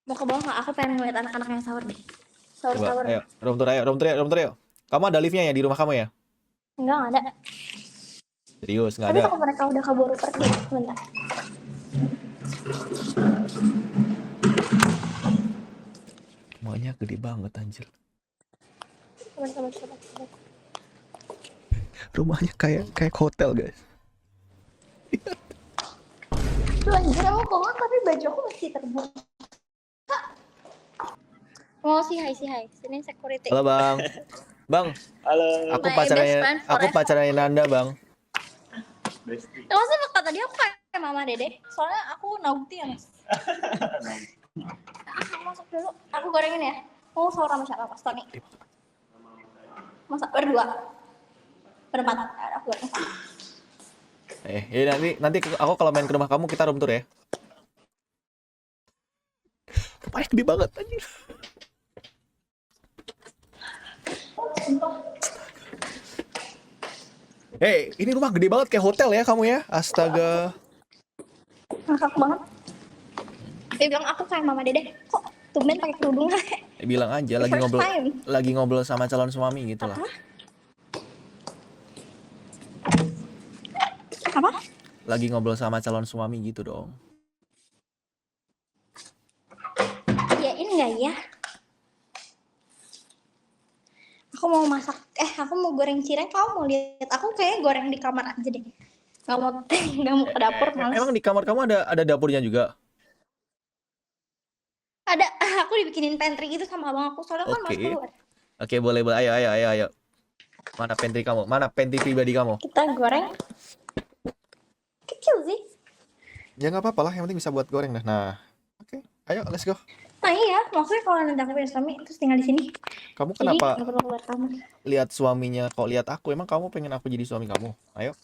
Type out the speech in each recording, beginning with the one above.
Mau ke bawah nggak? Aku pengen ngeliat anak-anak yang sahur deh. Coba, Sahur-sahur. ayo, room tour, ayo, room tour, room tour, ayo. Kamu ada liftnya ya di rumah kamu ya? Enggak, nggak ada. Serius, nggak Tapi ada. kalau mereka udah keburu pergi, bentar. Rumahnya gede banget anjir. Sabar. Rumahnya kayak hotel, guys. Tuh anjir, aku kok tapi baju aku masih terbuka. Oh, sih hai. Sini security. Halo, Bang. Bang, Halo. aku My best friend forever. pacarnya Nanda, Bang. Ya, maksudnya kata dia aku kayak mama dede. Soalnya aku naughty ya, Mas. Aku masuk dulu. Aku gorengin ya. Mau sahur sama siapa, Mas Tony? Masak berdua. Berempat. Aku goreng. Ya nanti aku kalau main ke rumah kamu kita room tour ya. Rumahnya gede banget anjir. Hey, ini rumah gede banget kayak hotel ya kamu ya. Astaga. Ngakak banget. Dia bilang aku kayak mama dede. Kok tumben pakai kerudung? Bilang aja lagi ngobrol sama calon suami gitu lah. Apa? Lagi ngobrol sama calon suami gitu dong. Iyain nggak ya? Aku mau masak. Aku mau goreng cireng. Kamu mau lihat? Aku kayaknya goreng di kamar aja deh. Nggak mau ke dapur, males. Emang di kamar kamu ada dapurnya juga? Ada. Aku dibikinin pantry gitu sama abang aku. Soalnya kan males keluar. Oke, boleh. Ayo. Mana pantry kamu? Mana pantry pribadi kamu? Kita goreng. Kecil sih. Ya nggak apa-apa lah, yang penting bisa buat goreng dah. Nah, oke. Ayo, let's go. Nah iya, maksudnya kalau nanti aku punya suami terus tinggal di sini. Kamu Jadi kenapa nggak perlu keluar kamar. lihat suaminya kok lihat aku? Emang kamu pengen aku jadi suami kamu? Ayo.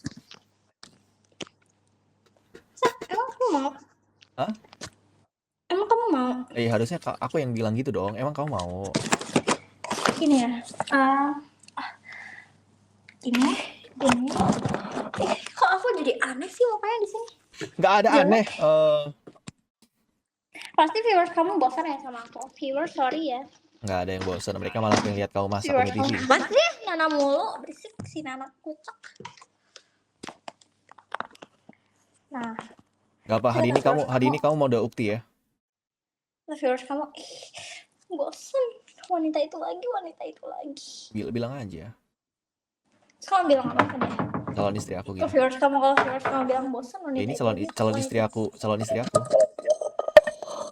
Emang kamu mau? Hah? Emang kamu mau? Harusnya aku yang bilang gitu dong. Emang kamu mau? Gini ya. Ini. Kok aku jadi aneh sih mukanya di sini? Nggak ada aneh. Pasti viewers kamu bosan ya sama aku. Viewers, sorry ya. Nggak ada yang bosan. Mereka malah pengen lihat kamu masak Viewers di TV. Mas deh, Nana mulu. Berisik si Nana kucek. Nah. Nggak apa, hari ini kamu mau udah ukti ya? Nah, viewers kamu, bosan. Wanita itu lagi. Bilang aja. Kamu bilang apa deh? Calon istri aku gitu. Viewers kamu bilang bosan wanita Ini itu calon istri aku.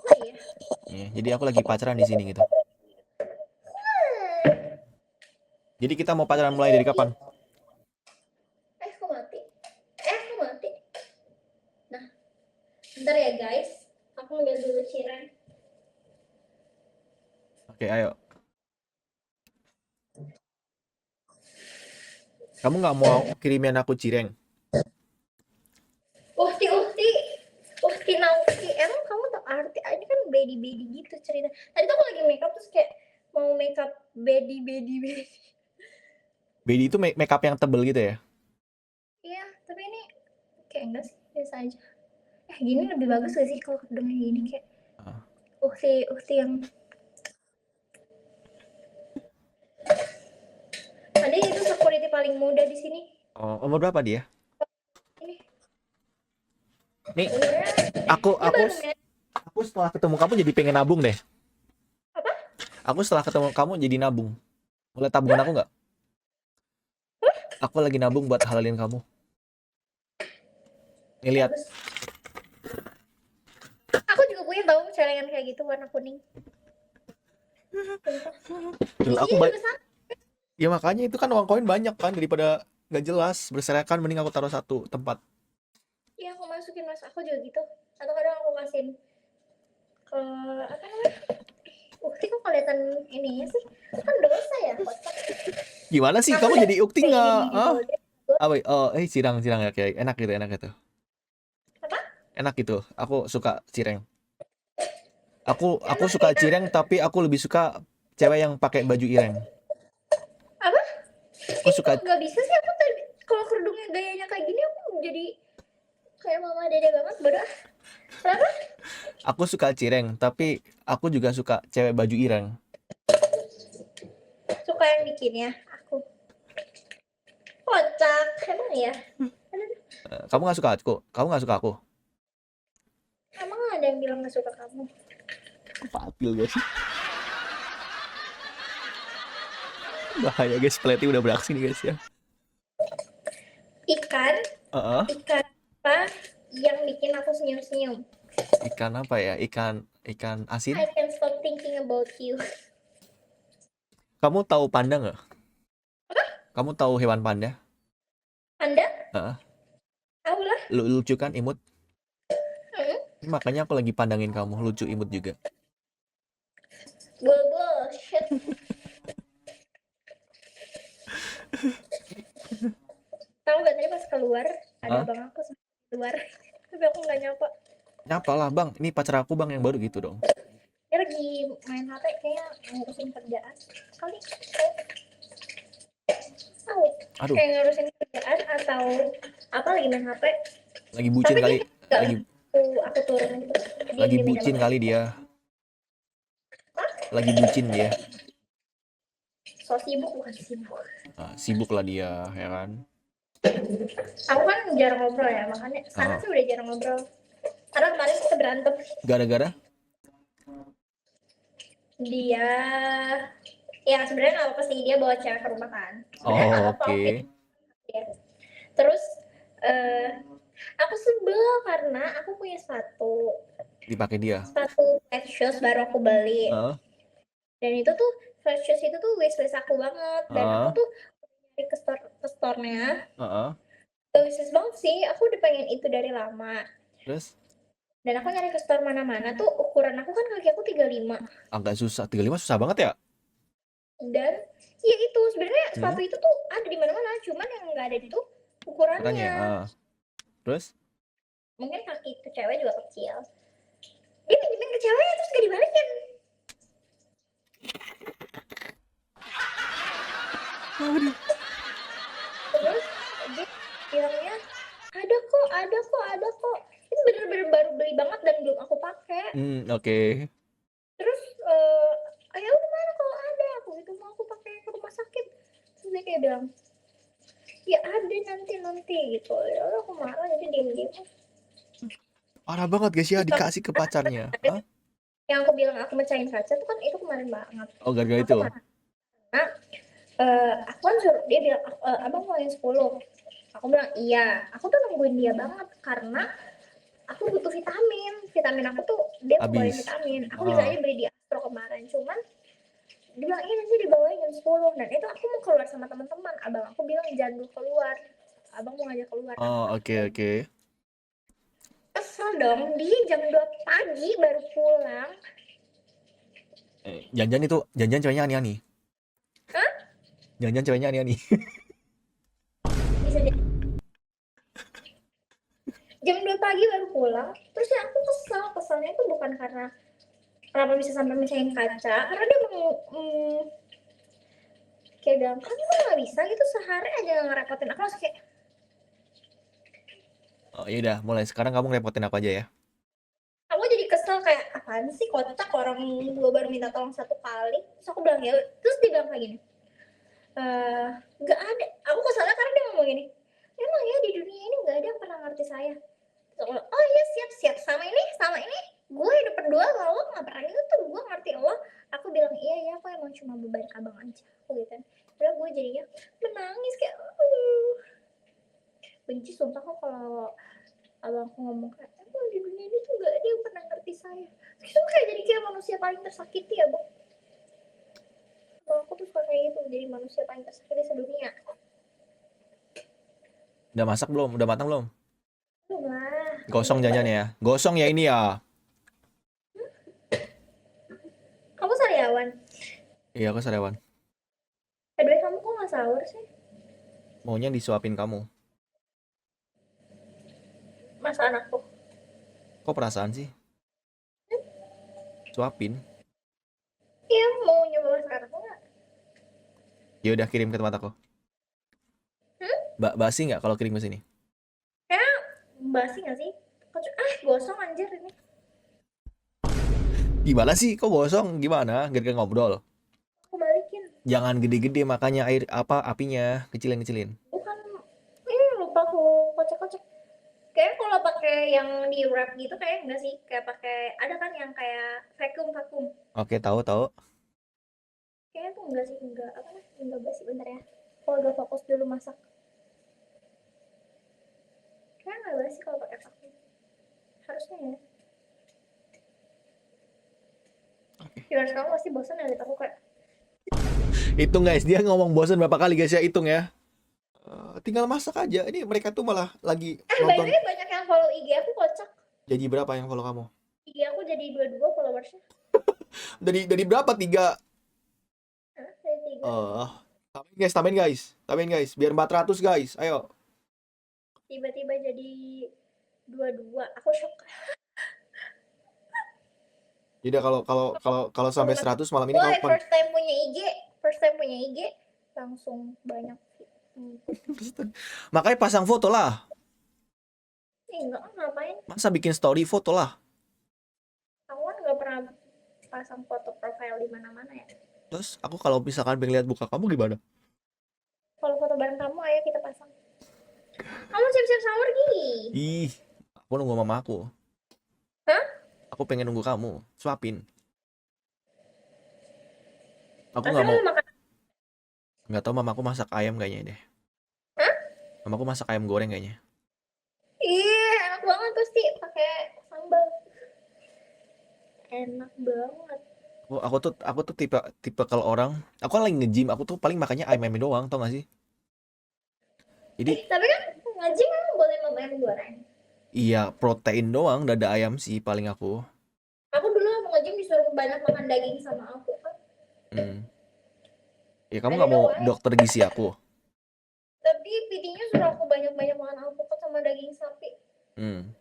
Nah, iya. Ya, jadi aku lagi pacaran di sini gitu. Jadi kita mau pacaran mulai dari kapan? Aku mati. Nah, bentar ya guys. Aku ambil dulu cireng. Oke, ayo. Kamu nggak mau kirimin aku cireng? Uhti nauti. Emang kamu tak arti aja kan baby gitu cerita. Tadi tuh aku lagi makeup terus kayak mau makeup baby. Baby itu makeup yang tebel gitu ya? Iya, tapi ini kayak enggak sih, biasa aja. Gini lebih bagus gak sih kalau kerudungnya gini kayak Uhti yang ada itu security paling muda di sini. Oh, umur berapa dia? Ini. Nih, aku setelah ketemu kamu jadi pengen nabung deh. Apa? Aku setelah ketemu kamu jadi nabung. Mulai tabungan aku nggak? Aku lagi nabung buat halalin kamu. Nih lihat. Aku juga punya tahu celengan kayak gitu warna kuning. Aku ya makanya itu kan uang koin banyak kan, daripada nggak jelas berserakan, mending aku taruh satu tempat. Iya, aku masukin Mas, aku juga gitu. Atau kadang aku kasihin ke apa namanya? Ukti kok kelihatan ininya sih? Kan dosa ya. Gimana sih kamu jadi ukti nggak? Cirang ya, kayak enak gitu. Apa? Enak gitu. Aku suka cireng. Aku suka cireng, tapi aku lebih suka cewek yang pakai baju ireng. Apa? Aku suka. Gak bisa sih aku tadi kalau kerudungnya gayanya kayak gini aku jadi kayak mama dede banget, bodoh. Kenapa? Aku suka Cireng, tapi aku juga suka cewek baju ireng. Suka yang bikinnya. Aku kocak. Emang ya? Kamu nggak suka aku? Kamu nggak suka aku? Emang ada yang bilang gak suka kamu? Papil guys. Bahaya guys, Pleti udah beraksi nih guys ya. Ikan, Heeh. ikan apa yang bikin aku senyum-senyum? Ikan apa ya? Ikan asin? I can't stop thinking about you. Kamu tahu panda nggak? Kamu tahu hewan panda? Anda? Heeh. Aku lah. Lucu kan imut? Hmm? Makanya aku lagi pandangin kamu, lucu imut juga. Bullshit. Tahu gak tadi pas keluar ada Hah? abang aku keluar, tapi aku nggak nyapa. Nyapa lah bang, ini pacar aku bang yang baru gitu dong. Dia lagi main HP kayaknya ngurusin kerjaan kali. Tahu? Aduh, Kayak ngurusin kerjaan atau apa lagi main HP. lagi bucin Tapi dia kali, nggak lagi aku turun gitu. lagi Diem di bucin dalam. kali dia, lagi bucin dia. So sibuk bukan sibuk. Sibuk lah dia, ya kan? Aku kan jarang ngobrol ya, makanya sekarang Ah, sih udah jarang ngobrol. Karena kemarin kita berantem. gara-gara? Dia ya sebenarnya nggak apa sih, dia bawa cewek ke rumah kan. Sebenarnya nggak Oh, apa-apa, oke. oke. Ya. Terus eh aku sebel karena aku punya Dipakai dia. sepatu flat shoes baru aku beli. Ah, Dan itu tuh flat shoes itu tuh wishlist aku banget. Dan aku ah, tuh nyari ke store-nya. ah. Gak wishlist banget sih, aku udah pengen itu dari lama. Terus Dan aku nyari ke store mana-mana tuh ukuran aku kan kaki aku 35. agak susah, 35 susah banget ya? Dan ya itu sebenarnya Hmm? sepatu itu tuh ada di mana-mana, cuman yang nggak ada itu Ukurannya. ukurannya. Terus? Mungkin kaki itu cewek juga kecil. Dia pinjemin ke ceweknya terus gak dibalikin. Aduh. Terus dia bilangnya ada kok. Itu bener-bener baru beli banget dan belum aku pakai. Oke. Terus ya udah mana kalau ada, aku gitu mau aku pakai ke rumah sakit. Terus dia kayak bilang ya ada nanti gitu. Ya udah aku marah jadi diem-diem. Parah banget guys ya, Terus dikasih ke pacarnya. Hah? yang aku bilang aku mecahin kaca tuh kan itu kemarin banget. Oh, gara-gara Aku itu. marah. Nah, aku kan suruh dia bilang abang mau yang 10. Aku bilang iya. Aku tuh nungguin dia banget karena aku butuh vitamin aku tuh dia tuh bawain Habis. vitamin, aku bisa Ah, aja beli di Astro kemarin, cuman dia bilang iya nanti dibawain jam 10. Dan itu aku mau keluar sama teman-teman, abang aku bilang jangan dulu keluar, abang mau ngajak keluar kan. oh, oke oke. Kesel dong, dia jam 2 pagi baru pulang. Jangan itu, jangan ceweknya ani-ani. Hah? Jangan ceweknya ani-ani. Bisa jadi jam 2 pagi baru pulang. Terus ya aku keselnya itu bukan karena kenapa bisa sampai mecahin kaca, karena dia mau kayak bilang kamu nggak bisa gitu sehari aja ngerepotin aku. Langsung kayak Oh, iya udah, mulai sekarang kamu ngerepotin aku aja ya. aku jadi kesel kayak apaan sih kocak orang gue baru minta tolong 1 kali. Terus aku bilang ya, terus dia bilang kayak gini, nggak ada. Aku keselnya karena dia ngomong gini, emang ya di dunia ini nggak ada yang pernah ngerti saya. Terus aku bilang, oh iya siap sama ini gue hidup berdua lo nggak pernah itu tuh gue ngerti lo. Aku bilang iya ya aku emang cuma beban abang aja aku gitu kan. Udah gue jadinya menangis kayak benci sumpah kok kalau abangku ngomong kayak emang di dunia ini tuh gak ada yang pernah ngerti saya. Itu kayak jadi kayak manusia paling tersakiti ya bang. Kalau aku tuh suka kayak gitu, jadi manusia paling tersakiti sedunia. Udah masak belum? Udah matang belum? Belum lah. Gosong jangannya ya. Gosong ya ini ya. Kamu sariawan. Iya, aku sarapan. Kedua kamu kok gak sahur sih? Maunya disuapin kamu. Masa anakku. Kok perasaan sih? Suapin. Iya mau nyoba masak anakku gak? Ya udah kirim ke tempat aku. Basi nggak kalau kirim ke sini? Kayak basi gak sih? Gosong anjir ini. Gimana sih? Kok gosong? Gimana? Gara-gara ngobrol. Aku balikin. Jangan gede-gede makanya air apa apinya kecilin-kecilin. Bukan, lupa aku kocek-kocek. Kayak kalau pakai yang di wrap gitu kayak enggak sih, kayak pakai ada kan yang kayak vacuum. Oke, tahu tahu. Kayaknya tuh enggak sih, enggak apa nih, enggak basi bentar ya. Kalau udah fokus dulu masak. Kayaknya enggak basi kalau pakai vacuum. Harusnya ya. Viewers kamu pasti bosan ya lihat aku kayak Hitung guys, dia ngomong bosan berapa kali guys ya, hitung ya. Tinggal masak aja. Ini mereka tuh malah lagi by the nonton. way banyak yang follow IG aku kocak. Jadi berapa yang follow kamu? IG aku jadi 22 followersnya. Dari berapa? Tiga. Dari 3. Tambahin guys. Tambahin guys. Biar 400 guys. Ayo. Tiba-tiba jadi 22. Aku shock. Jadi kalau sampai 100 malam ini Wah, kamu first time punya IG langsung banyak. makanya pasang foto lah. Enggak, ngapain? Masa bikin story foto lah. Aku kan nggak pernah pasang foto profile di mana-mana ya. Terus aku kalau misalkan pengen lihat muka kamu gimana? Kalau foto bareng kamu, ayo kita pasang. Kamu siap-siap sahur gini. Ih, aku nunggu mama aku. Hah? Aku pengen nunggu kamu, suapin. Aku Masa nggak mau, kamu makan? nggak tahu mamaku masak ayam kayaknya deh. Hah? Mamaku masak ayam goreng kayaknya. Iya, enak banget pasti pakai sambal. Enak banget. Aku tuh tipe kalau orang, aku kan lagi nge-gym, aku tuh paling makannya ayam doang, tau gak sih? Jadi Tapi kan ngaji memang boleh makan goreng. iya protein doang, dada ayam sih paling aku. Aku dulu mau ngaji disuruh banyak makan daging sama aku kan. Hmm. Ya kamu I nggak don't know mau why. dokter gizi aku? Tapi PD-nya suruh aku banyak-banyak makan alpukat sama daging sapi. Hmm.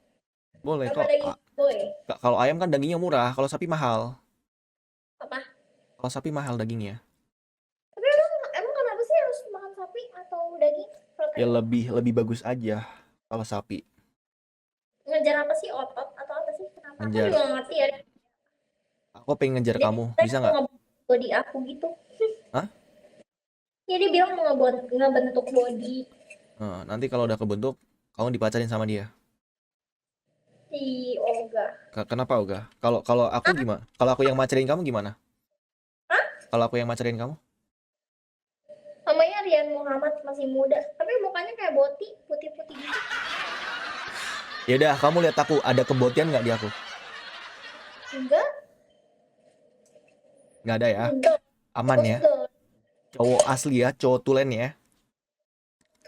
Boleh Sama kok. daging boy. Kalau ayam kan dagingnya murah, kalau sapi mahal. Apa? Kalau sapi mahal dagingnya. Tapi emang kenapa sih harus makan sapi atau daging Ya protein? lebih bagus aja kalau sapi. Ngejar apa sih, otot atau apa sih? Kenapa? Aku juga Ngejar. nggak ngerti ya. Aku pengen ngejar Dia kamu, katanya bisa mau nggak? ngebentuk body aku gitu. Hah? Ya dia bilang mau ngebentuk body. Nanti kalau udah kebentuk, kamu dipacarin sama dia. Si Olga. Kenapa Oga? Kalau kalau aku gimana? Kalau aku yang macarin kamu gimana? Hah? Kalau aku yang macarin kamu? Namanya Rian Muhammad, masih muda. Tapi mukanya kayak boti, putih-putih gitu. Ya udah, kamu lihat aku ada kebotian nggak di aku? Enggak, Nggak ada ya? enggak. Aman ya? Enggak. Cowok asli ya, cowok tulen ya.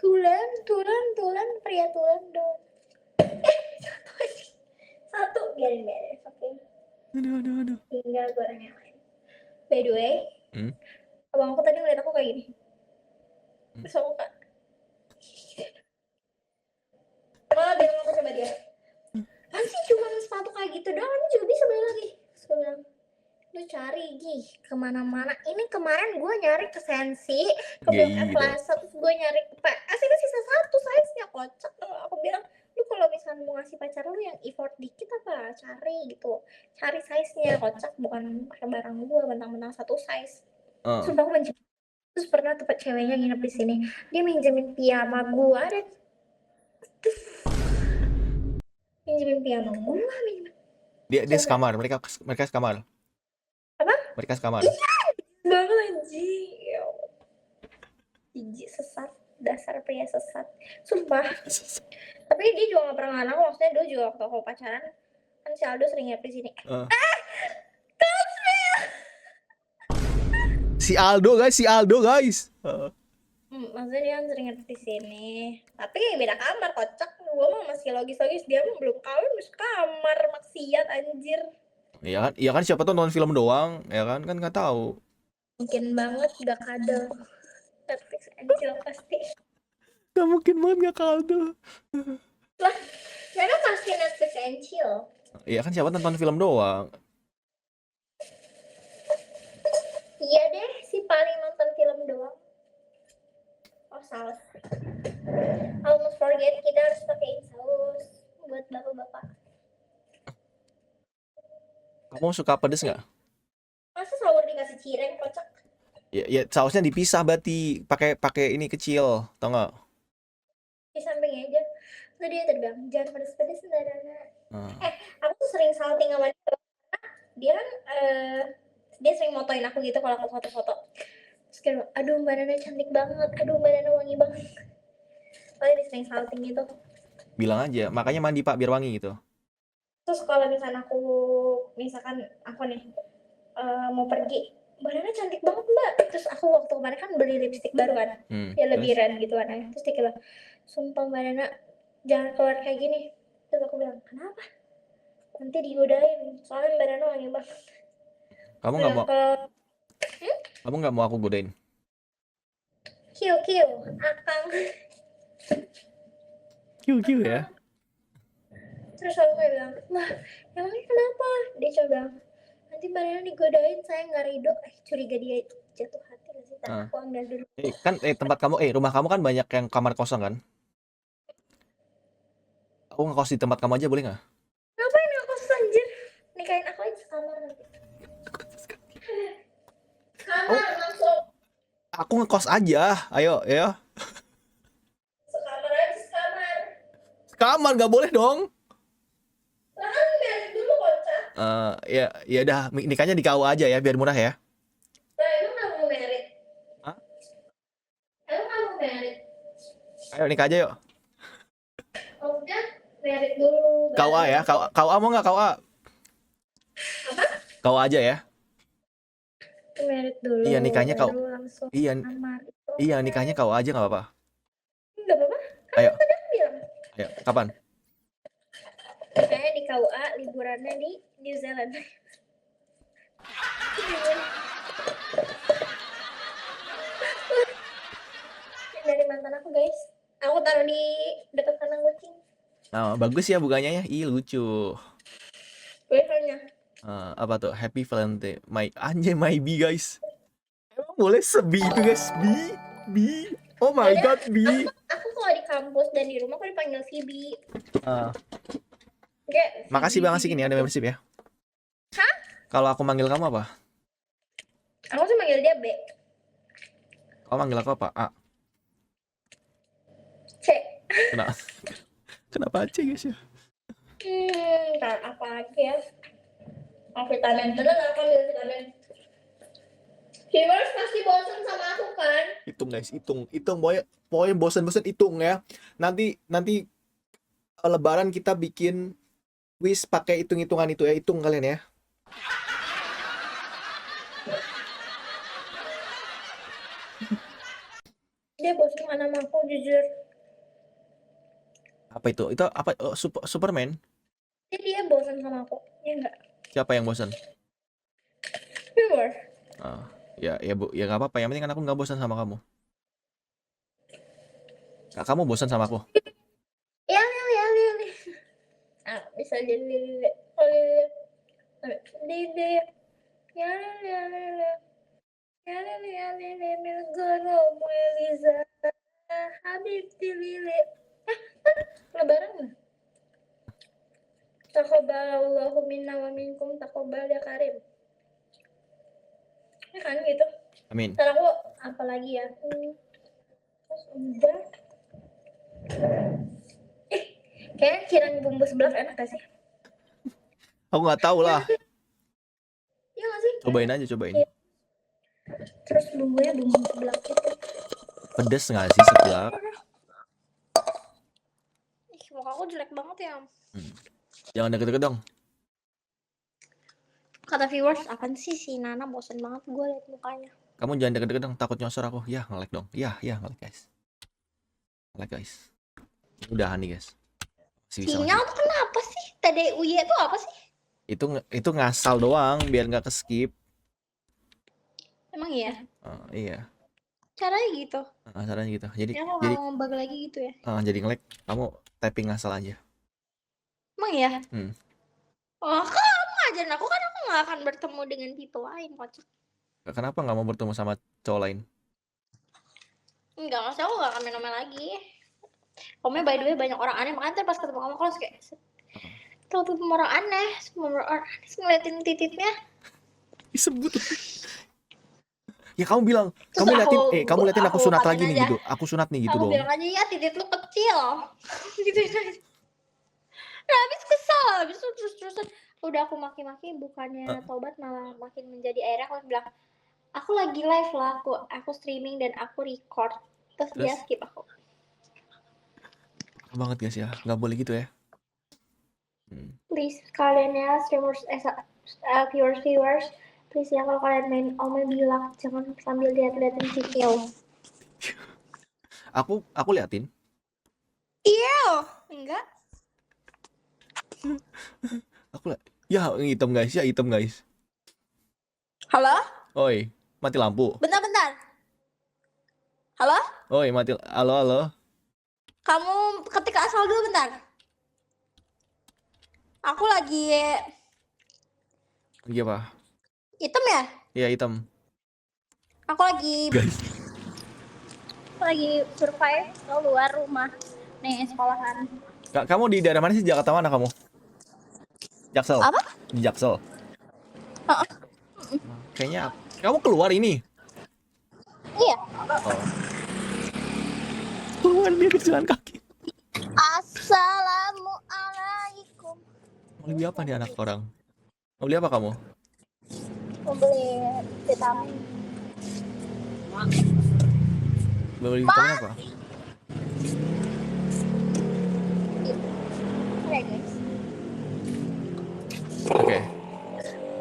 Tulen, pria tulen dong. Satu, biarin. Oke. Aduh. Tinggal goreng yang lain. By the way, Hmm? abang aku tadi ngeliat aku kayak gini. Hmm. Terus aku kak, bilang aku coba dia. Pasti cuma sepatu kayak gitu doang, ini juga bisa beli lagi. Terus gue bilang, lu cari gih kemana-mana. Ini kemarin gue nyari ke Sensi, ke Blok M Gitu. Plaza, terus gue nyari ke PS, ini sisa satu size-nya, kocak. Aku bilang, lu kalau misalnya mau ngasih pacar lu yang effort dikit apa, cari gitu, cari size-nya, kocak, bukan pakai barang gue bentang-bentang satu size. Eh, Sumpah aku terus pernah tempat ceweknya nginep di sini, dia minjemin piyama gue dan minjemin piyama gue, dia coba sekamar, mereka sekamar. apa? Mereka sekamar. Banget anjing. Jijik, sesat, dasar pria sesat, sumpah. Tapi dia juga gak pernah ngalang, maksudnya dulu juga waktu aku pacaran kan si Aldo sering nginep di sini. Eh. Si Aldo guys. Maksudnya dia kan sering nginep di sini, tapi beda kamar, kocak. Gue mah masih logis, dia mah belum kawin masuk kamar, maksiat anjir. Iya kan siapa tuh nonton film doang, ya kan nggak tahu. Mungkin banget gak kadal Netflix and chill pasti. Gak mungkin banget nggak kaldo. Lah, mereka pasti Netflix and chill. Iya kan siapa nonton film doang. Iya deh, si paling nonton film doang. Oh salah, almost forget, kita harus pakai saus buat bapak-bapak. Kamu suka pedes nggak? Masa sahur dikasih cireng, kocak. Ya, ya sausnya dipisah berarti pakai pakai ini kecil, tau nggak? Di samping aja. Terus dia tadi bilang, jangan pedes-pedes, Nana. Nah, Aku tuh sering salting sama dia. Dia kan, dia sering motoin aku gitu kalau aku foto-foto. Terus kayak, aduh Mbak Nana cantik banget, aduh Mbak Nana wangi banget. Soalnya dia sering salting gitu. bilang aja, makanya mandi Pak biar wangi gitu. Terus kalau misalkan aku nih mau pergi, Mbak Nana cantik banget Mbak. Terus aku waktu kemarin kan beli lipstick baru kan, ya lebih Terus red gitu warnanya. Terus dia bilang, sumpah Mbak Nana jangan keluar kayak gini. Terus aku bilang, kenapa? Nanti digodain, soalnya Mbak Nana wangi banget. kamu nggak Bilang mau ke kamu nggak mau aku godain? kiu kiu, akang. Kiu kiu ya. Terus aku kayak bilang, Mbak, emangnya kenapa? Dia coba bilang, nanti Mbak Nana digodain, saya nggak ridho. Curiga dia jatuh hati gak sih? Nah, Aku ambil dulu. kan tempat kamu rumah kamu kan banyak yang kamar kosong kan? Aku ngekos di tempat kamu aja boleh nggak? Ngapain aku anjir? Nikahin aku aja sekamar nanti. Oh, Kamar langsung. aku ngekos aja. Ayo, ya. Sekamar aja sekamar. Kamar nggak boleh dong. Lah kan biarin dulu kocak. Ya ya udah nikahnya di KUA aja ya biar murah ya. Lah emang gak mau merit? Hah? Emang gak mau merit? Ayo nikah aja yuk. Oh, udah merit dulu. KUA ya. KUA mau nggak KUA? Apa? KUA aja ya. Merit dulu. Iya nikahnya kau. Baru langsung Iya kamar. iya nikahnya KUA aja nggak apa-apa. Gak apa-apa. Kan Ayo. tadi aku bilang. Ayo kapan? Kayaknya di KUA liburannya di New Zealand. Dari mantan aku guys. Aku taruh di dekat kandang kucing. Nah, bagus ya bukanya ya. Ih lucu. Biasanya. Apa tuh? Happy Valentine. Anjay my B guys. Emang boleh sebi itu guys? B. Oh my god B. Aku kalau di kampus dan di rumah aku dipanggil Phoebe. Ah, Kayak makasih Phoebe, Bang Asik Phoebe ini ada terus. membership ya. Hah? Kalau aku manggil kamu apa? Aku sih manggil dia B. Kamu manggil aku apa? A. C. Kenapa? Kenapa C guys ya? Ntar apa lagi ya? Oh, vitamin. Bener gak aku ambil vitamin? Viewers pasti bosan sama aku kan? Hitung guys, hitung pokoknya bosan-bosan hitung ya. Nanti Lebaran kita bikin quiz pakai hitung-hitungan itu ya, hitung kalian ya. Dia bosan sama aku jujur. Apa itu? Itu apa? Oh, Superman? Dia bosan sama aku. Ya enggak? Siapa yang bosan? Viewers. Ya Bu, ya nggak apa-apa. Yang penting kan aku nggak bosan sama kamu. Kak, kamu bosan sama aku? Ya. Bisa jadi lele. Oh, lele. Lele. Ya lele. Ya lele milgoro Eliza. Habibti lele. Lebaran nggak? Taqabbalallahu minna wa minkum taqabbal ya karim. Ya kan gitu. Amin. Ntar aku apa lagi ya? Terus udah. Kayaknya cireng bumbu seblak enak gak sih? Aku nggak tahu lah. Iya gak sih? Cobain aja, cobain. Terus bumbunya bumbu seblak gitu. Pedes nggak sih seblak? Ih, muka aku jelek banget ya. Jangan deket-deket dong. Kata viewers, apaan sih si Nana bosen banget gue liat mukanya. Kamu jangan deket-deket dong, takut nyosor aku. Ya, nge-lag dong. Ya, nge-lag guys. Nge-lag guys. Udahan nih guys. Sinyal tuh kenapa sih? TDUY itu apa sih? Itu ngasal doang biar nggak ke-skip. Emang iya? Iya. Caranya gitu? Caranya gitu. Jadi aku mau bug lagi gitu ya? jadi nge-lag. Kamu typing ngasal aja. Emang iya? Oh, kok kamu ngajarin aku kan aku gak akan bertemu dengan people lain, kocak. Kenapa nggak mau bertemu sama cowok lain? Enggak, maksudnya aku gak akan main-main lagi. Omnya by the way banyak orang aneh, makanya pas ketemu kamu aku langsung kayak Tahu semua orang aneh, semua orang aneh ngeliatin titiknya. Disebut. Ya kamu bilang, Terus kamu liatin aku sunat katain lagi nih aja. gitu. Aku sunat nih gitu Aku dong. bilang aja ya titik lu kecil. Gitu aja. Nah, habis kesal, habis itu terus-terusan udah aku maki-maki, bukannya tobat malah makin menjadi airnya. Aku bilang, aku lagi live lah, aku streaming dan aku record. Terus dia Terus skip aku. banget guys ya, nggak boleh gitu ya. Please kalian ya streamers, viewers, please ya kalau kalian main Ome bilang jangan sambil lihat-liatin video. Aku liatin. Iya, enggak. Ya hitam guys, ya hitam guys. Halo? Oi, mati lampu. Bentar. Halo? Oi, mati. Halo. Kamu ketik asal dulu bentar. Aku lagi Iya apa? hitam ya? Iya hitam. Aku lagi Guys, survive keluar rumah nih sekolahan. kamu di daerah mana sih? Jakarta mana kamu? Jaksel. Apa? Di Jaksel. Heeh. Kayaknya kamu keluar ini. Iya. Oh. Keluar dia kecilan kaki. Assalamualaikum. Mau beli apa nih anak orang? Mau beli apa kamu? Mau beli vitamin. Mau beli vitamin apa? Oke guys. Oke.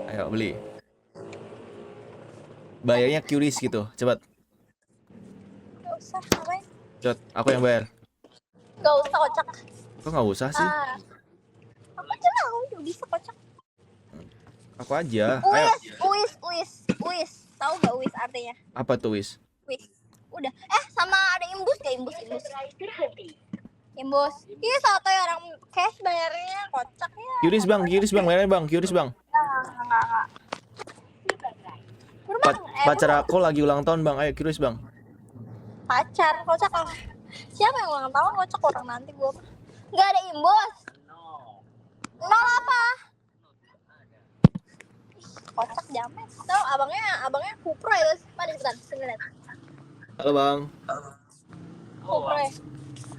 Ayo beli. Bayarnya QRIS gitu. Cepat. Gak usah, ngapain? Cepat, aku yang bayar. Gak usah kocak. Kok nggak usah sih? Aku aja lah, aku juga bisa kocak. Aku aja. Ayo. Uis. Tahu gak uis artinya? Apa tuh wis? Uis. Udah. Sama ada imbus gak imbus? Imbus. Iya, soto ya orang cash bayarnya kocak ya. QRIS bang, bayarnya bang, QRIS bang. Enggak. Pacar aku lagi ulang tahun bang, ayo QRIS bang. Pacar kocak lah. Siapa yang ulang tahun kocak orang nanti gua. Enggak ada imbus. Nol apa? Kocak jamet. Tahu abangnya kupro ya, Pak, cepetan sini lihat. Halo bang. Kupro.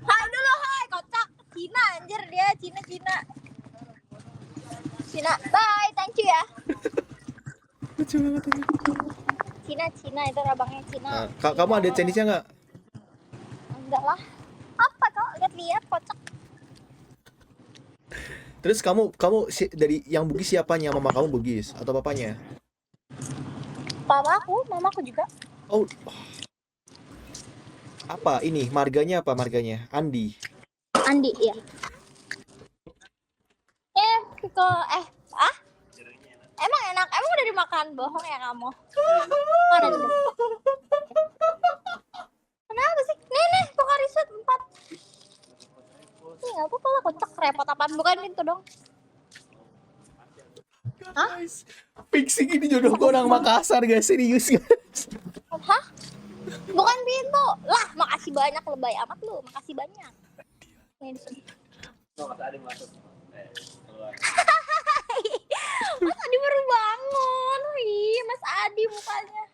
Hai dulu, hai kocak. Cina anjir dia, Cina. Bye, thank you ya. Lucu banget ini. Cina itu abangnya Cina. Nah, kamu ada Chinese-nya nggak? Enggak lah. Apa kau lihat kocak. Terus kamu dari yang Bugis siapanya? Mama kamu Bugis atau papanya? Mamaku juga. Oh. Apa ini? Marganya apa marganya? Andi. Iya. Emang enak? Emang udah dimakan? Bohong ya kamu. Mana tuh? Kenapa sih? Nih, Pocari Sweat 4. Nih, nggak apa-apa lah, kocak repot apaan? Bukan pintu dong. Guys, fixing ini jodohku orang Makassar guys, serius guys. Hah? Bukan pintu. Lah, makasih banyak, lebay amat lu. Makasih banyak. Nih, di sini. Mas Adi baru bangun. Wih, Mas Adi mukanya.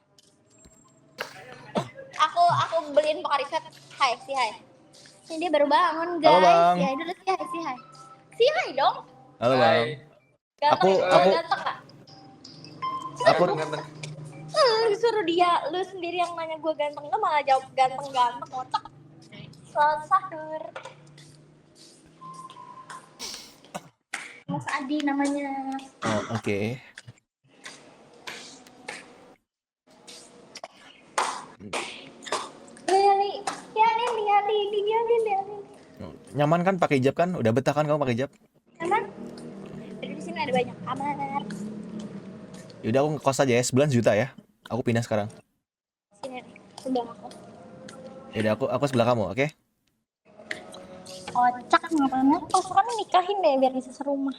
Aku beliin Pocari Sweat. Hai, si hai. Ini dia baru bangun, guys. Halo, Bang. Si hai dulu, si hai. Si hai dong. Halo bang. Ganteng, ganteng gak? Aku Lu suruh dia, lu sendiri yang nanya gue ganteng gak, malah jawab ganteng-ganteng, otak. Selamat sahur. Mas Adi namanya. Oh, oke. Lihat. Nyaman kan pakai hijab kan? Udah betah kan kamu pakai hijab? Nyaman? Jadi di sini ada banyak kamar. Yaudah aku ngekos aja ya, sebulan juta ya. Aku pindah sekarang. Sini sebelah aku. Yaudah aku sebelah kamu, oke? Kocak ngapain? Kok kan nikahin deh biar bisa serumah.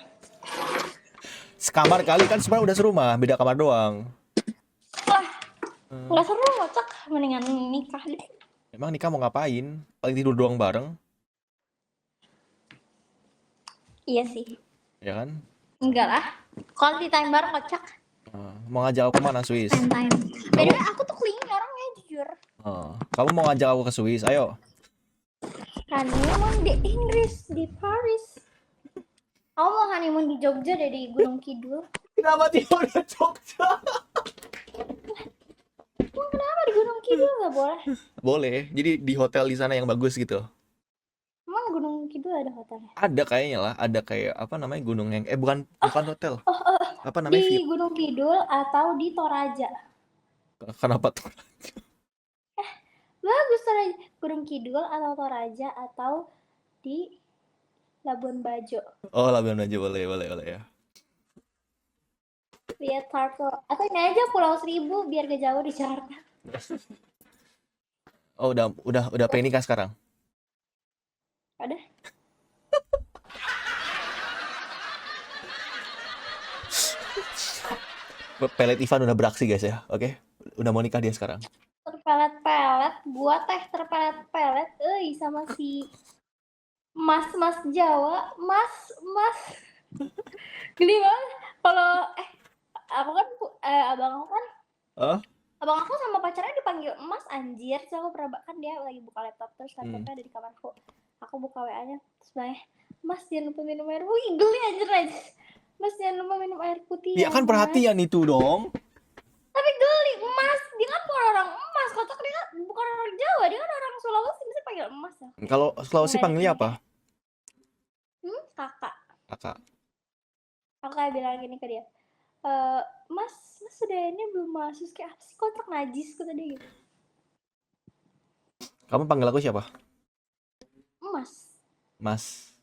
Sekamar kali kan sebenarnya udah serumah, beda kamar doang. Lah, nggak seru kocak. Mendingan nikah deh. Emang nikah mau ngapain? Paling tidur doang bareng. Iya sih. ya kan? Enggak lah. Quality time bareng kocak. Mau ngajak aku kemana, Swiss? Time. By the way, aku tuh clingy orangnya jujur. Kamu mau ngajak aku ke Swiss? Ayo. Honeymoon di Inggris, di Paris. Aku mau honeymoon di Jogja deh, di Gunung Kidul. Kenapa dia udah Jogja? Emang kenapa di Gunung Kidul nggak boleh? Boleh. Jadi di hotel di sana yang bagus gitu. Emang Gunung Kidul ada hotelnya? Ada kayaknya lah. Ada kayak apa namanya gunung yang bukan hotel. Apa namanya Di villa? Gunung Kidul atau di Toraja? Kenapa tuh? Bagus Toraja. Gunung Kidul atau Toraja atau di Labuan Bajo. Oh, Labuan Bajo boleh ya. Lihat turtle. Atau ini aja Pulau Seribu biar gak jauh di Jakarta. Oh, udah pengen nikah sekarang. Ada? Pelet Ivan udah beraksi guys ya. Oke. Udah mau nikah dia sekarang. Terpelet-pelet, gua teh terpelet-pelet, sama si mas Jawa, mas geli banget. Kalau aku kan Oh? abang aku sama pacarnya dipanggil emas anjir. So aku pernah kan dia lagi buka laptop terus laptopnya ada di kamarku. Aku buka WA-nya terus banyak, mas jangan lupa minum air. Wih geli anjir aja. Mas jangan lupa minum air putih Ya kan Mas. perhatian itu dong. Tapi geli emas, dia kan bukan orang emas, kotak dia kan bukan orang Jawa, dia kan orang Sulawesi, bisa panggil emas ya. Kalau Sulawesi panggilnya apa? Kakak. Kakak. Aku kayak bilang gini ke dia, mas sudah ini belum masuk, kayak apa sih kotak najis kata dia gitu. Kamu panggil aku siapa? Mas.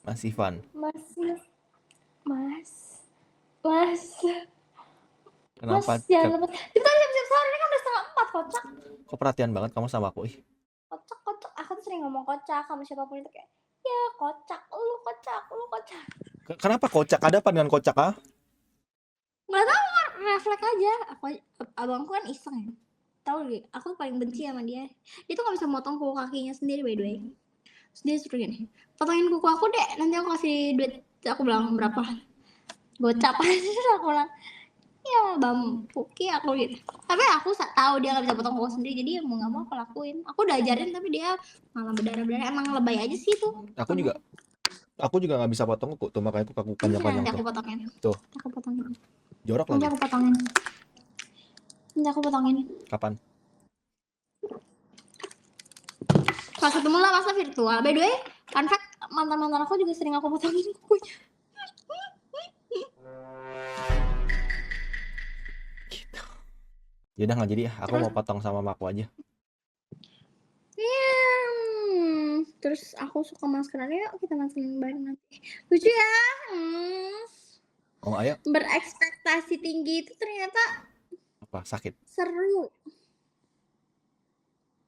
Mas Ivan. Mas. Kenapa? Mas jangan lupa. Kita siap-siap sahur, ini kan udah 3:30 kocak. Kok perhatian banget kamu sama aku? Kocak. Aku tuh sering ngomong kocak sama siapapun itu kayak, ya kocak, lu kocak. Kenapa kocak? Ada apa dengan kocak, ah? Nggak tahu, refleks aja. Abangku kan iseng ya. Tahu deh, aku paling benci sama dia. Dia tuh nggak bisa motong kuku kakinya sendiri by the way. Terus dia suruh gini, potongin kuku aku deh, nanti aku kasih duit. Aku bilang berapa? Gocap. Aku bilang, ya bampuki aku gitu. Tapi aku tahu dia nggak bisa potong kuku sendiri, jadi mau nggak mau aku lakuin. Aku udah ajarin tapi dia malah berdarah-darah. Emang lebay aja sih tuh. Aku juga nggak bisa potong kuku tuh, makanya aku panjang-panjang Nanti tuh. aku potongin. Tuh. Aku potongin. Jorok Nanti lagi. aku potongin. Kapan? Pas ketemu lah masa virtual. By the way, fun fact, mantan aku juga sering aku potongin kukunya. Gitu. Yaudah nggak jadi ya, aku mau potong sama mamaku aja. Terus aku suka maskerannya, yuk kita maskeran bareng nanti. Lucu ya. Oh ayo. Berekspektasi tinggi itu ternyata Apa? Sakit? seru.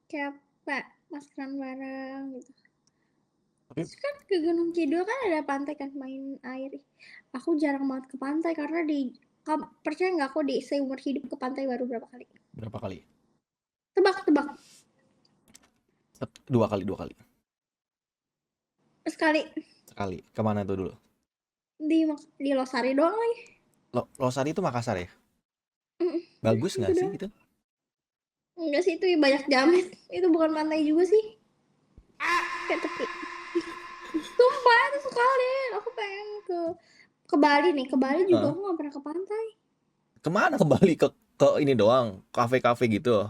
Capek maskeran bareng gitu. Terus kan ke Gunung Kidul kan ada pantai kan, main air. Aku jarang banget ke pantai karena percaya nggak aku di seumur hidup ke pantai baru berapa kali? Berapa kali? Tebak. 2 kali. Sekali. Kemana tuh dulu? Di Losari doang lagi. Losari itu Makassar ya? Bagus nggak sih itu? Enggak sih, itu banyak jamet. Itu bukan pantai juga sih. Kayak tepi. Sumpah itu sekali. Aku pengen ke Bali nih. Ke Bali juga aku nggak pernah ke pantai. Kemana ke Bali? Ke ini doang, kafe-kafe gitu.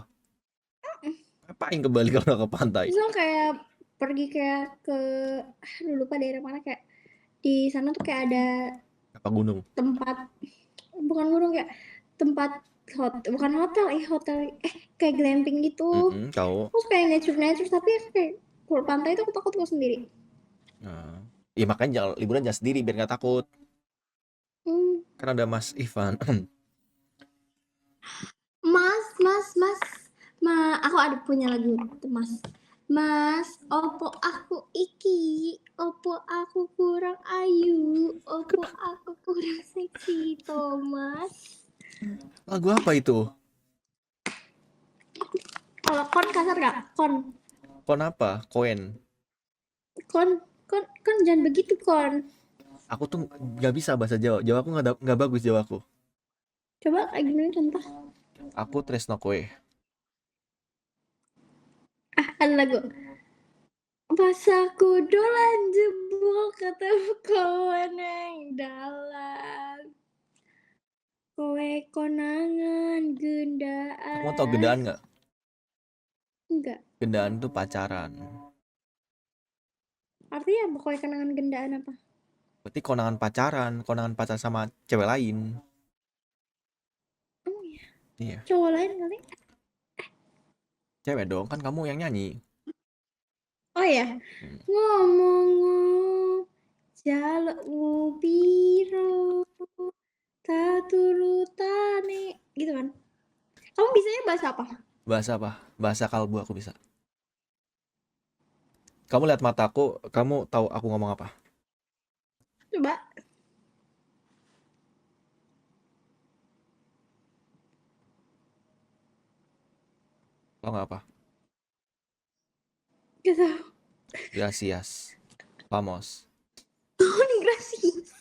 Ngapain ke Bali kalau ke pantai? Terus kayak pergi kayak ke lupa daerah mana, kayak di sana tuh kayak ada apa gunung? Tempat bukan gunung, kayak tempat bukan hotel kayak glamping gitu. Kau. Terus kayak nature tapi kayak kalau pantai itu aku takut kalau sendiri. Iya makanya liburan jangan sendiri biar nggak takut. Kan ada Mas Ivan. Aku ada punya lagi Mas, opo aku iki, opo aku kurang ayu, opo aku kurang seksi, Thomas. Lagu apa itu? Kalau kon kasar gak? Kon apa? Koen. Kon jangan begitu kon. Aku tuh nggak bisa bahasa Jawa. Jawa aku nggak bagus Jawa aku. Coba kayak gimana contoh? Aku tresno kowe. Ada lagu. Pas aku dolan jebul ketemu kowe neng dalan. Kowe konangan Kamu tau gendaan. gendaan nggak? Enggak. Gendaan tuh pacaran. Artinya apa kowe konangan gendaan apa? Berarti konangan pacar sama cewek lain. Oh iya. Iya, Cowok lain kali. cewek dong, kan kamu yang nyanyi. Oh ya. Hmm. Ngomong jalukmu piro taturutane gitu kan. Kamu bisanya bahasa apa? Bahasa apa? Bahasa kalbu aku bisa. Kamu lihat mataku, kamu tahu aku ngomong apa? Coba. Tahu nggak apa? Gak tau. Gracias. Vamos. Oh, gracias.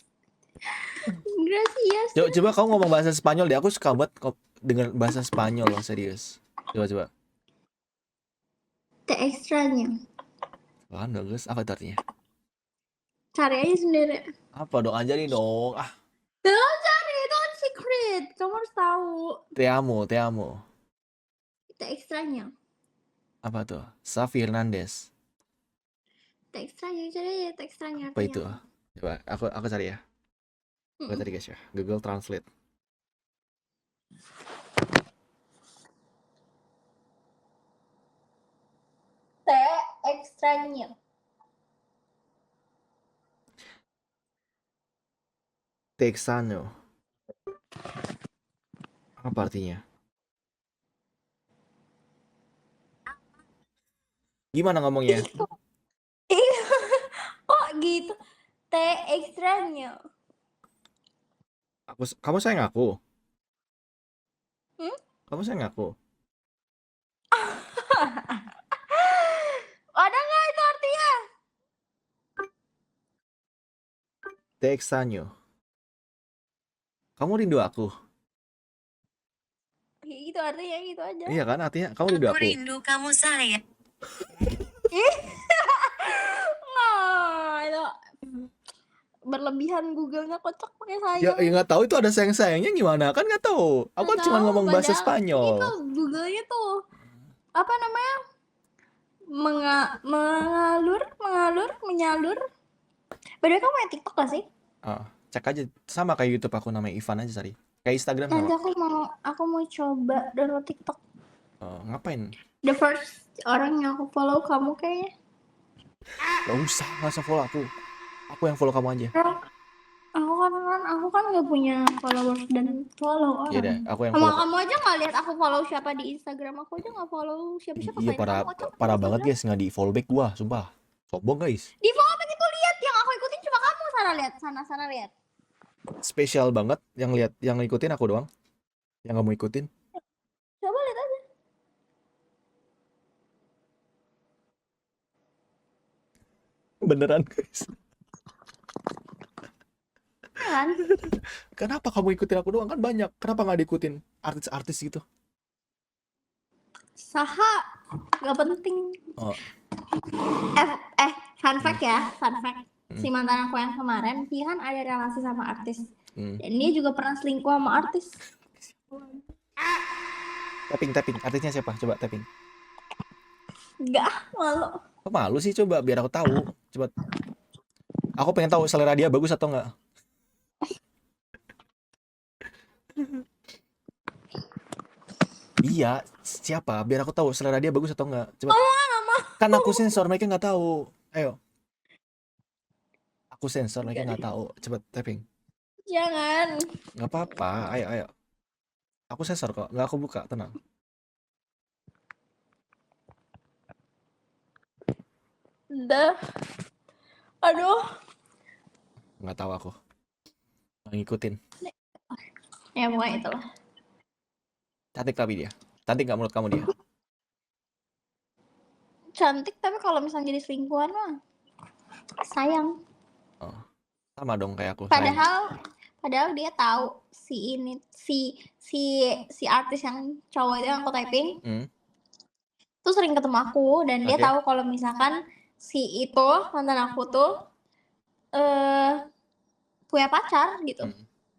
Gracias. Coba kamu ngomong bahasa Spanyol deh. Aku suka banget dengar bahasa Spanyol loh, serius. Coba. Te extraño. Wah, bagus. Apa itu artinya? Cari aja sendiri. Apa dong? Ajarin dong. Ah, Jangan cari, itu kan secret. Kamu harus tahu. te amo, te amo. Te extraño. Apa tuh? Safi Hernandez. Te extraño, cari aja te extraño Apa itu? artinya. Coba aku cari ya. Coba tadi guys ya. Google Translate. Te extraño. Texano. Apa artinya? Gimana ngomongnya? Oh gitu. Te extraño. Kamu sayang aku. Hmm? Kamu sayang aku. Ada nggak itu artinya? Texano. Kamu rindu aku. Ya, gitu artinya gitu aja. Iya kan? Artinya kamu rindu aku. rindu kamu saya. Nah, itu berlebihan Google-nya kocak pakai Ya, sayang. nggak tahu itu ada sayangnya gimana kan nggak tahu. Aku kan Nggak cuma tahu, ngomong bahasa padahal Spanyol. itu Google-nya tuh apa namanya? Mengalur, menyalur. Padahal kamu main TikTok gak sih? Cek aja sama kayak YouTube aku namanya Ivan aja Sari. Kayak Instagram sama. Nanti aku mau coba download TikTok. Ngapain? The first orang yang aku follow kamu kayaknya. Gak usah, nggak usah follow aku. Aku yang follow kamu aja. Aku kan nggak punya followers dan follow Iya deh, orang. aku yang Sama follow. kamu aja nggak lihat aku follow siapa di Instagram, aku aja nggak follow siapa-siapa. Iya Selain kamu, kocak parah di banget Instagram. guys, nggak di follow back gua, sumpah. Sombong guys. Di follow back itu lihat yang aku ikutin cuma kamu. Sana lihat. Spesial banget yang ngikutin aku doang. Yang nggak mau ikutin. Coba lihat aja. Beneran guys. Kan? Kenapa kamu ikutin aku doang kan banyak? Kenapa nggak diikutin artis-artis gitu? Saha nggak penting. Oh. Fun fact ya, fun fact. Si mantan aku yang kemarin, dia kan ada relasi sama artis. Dan dia juga pernah selingkuh sama artis. Tapping. Artisnya siapa? Coba tapping. Enggak, malu. Kok malu sih, coba biar aku tahu. Coba. Aku pengen tahu selera dia bagus atau enggak. Iya, siapa? Biar aku tahu selera dia bagus atau enggak. Coba. Kan aku sensor, mereka nggak tahu. Ayo. Aku sensor, mereka nggak tahu. Coba tapping. Jangan. Nggak apa-apa. Ayo. Aku sensor kok. Nggak aku buka. Tenang. Dah. Aduh. Nggak tahu aku. Ngikutin. Ya pokoknya itulah. Cantik tapi dia. Cantik nggak menurut kamu dia? Cantik tapi kalau misalnya jadi selingkuhan mah sayang. Sama dong kayak aku, same. Padahal dia tahu si ini si artis yang cowok itu yang aku typing tuh sering ketemu aku, dan dia Oke. tahu kalau misalkan si itu mantan aku tuh punya pacar gitu.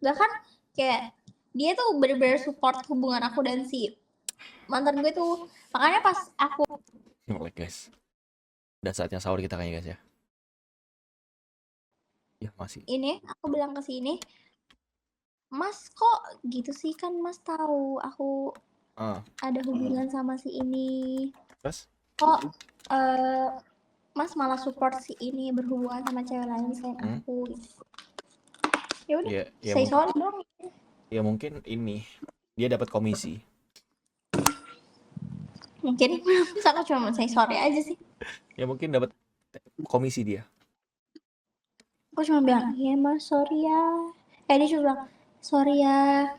Bahkan kayak dia tuh bener-bener support hubungan aku dan si mantan gue tuh. Makanya pas aku Oke guys, udah saatnya sahur kita kayaknya guys ya. Ya masih. ini aku bilang ke sini, Mas kok gitu sih, kan Mas tahu aku ada hubungan sama si ini. Terus? Kok Mas malah support si ini berhubungan sama cewek lain selain aku gitu. Ya udah, say sorry dong. Ya mungkin ini dia dapat komisi. Mungkin terus aku cuma say sorry aja sih. Ya mungkin dapat komisi dia. Aku cuma bilang, iya Mas, sorry ya. Dia cuma bilang, sorry ya.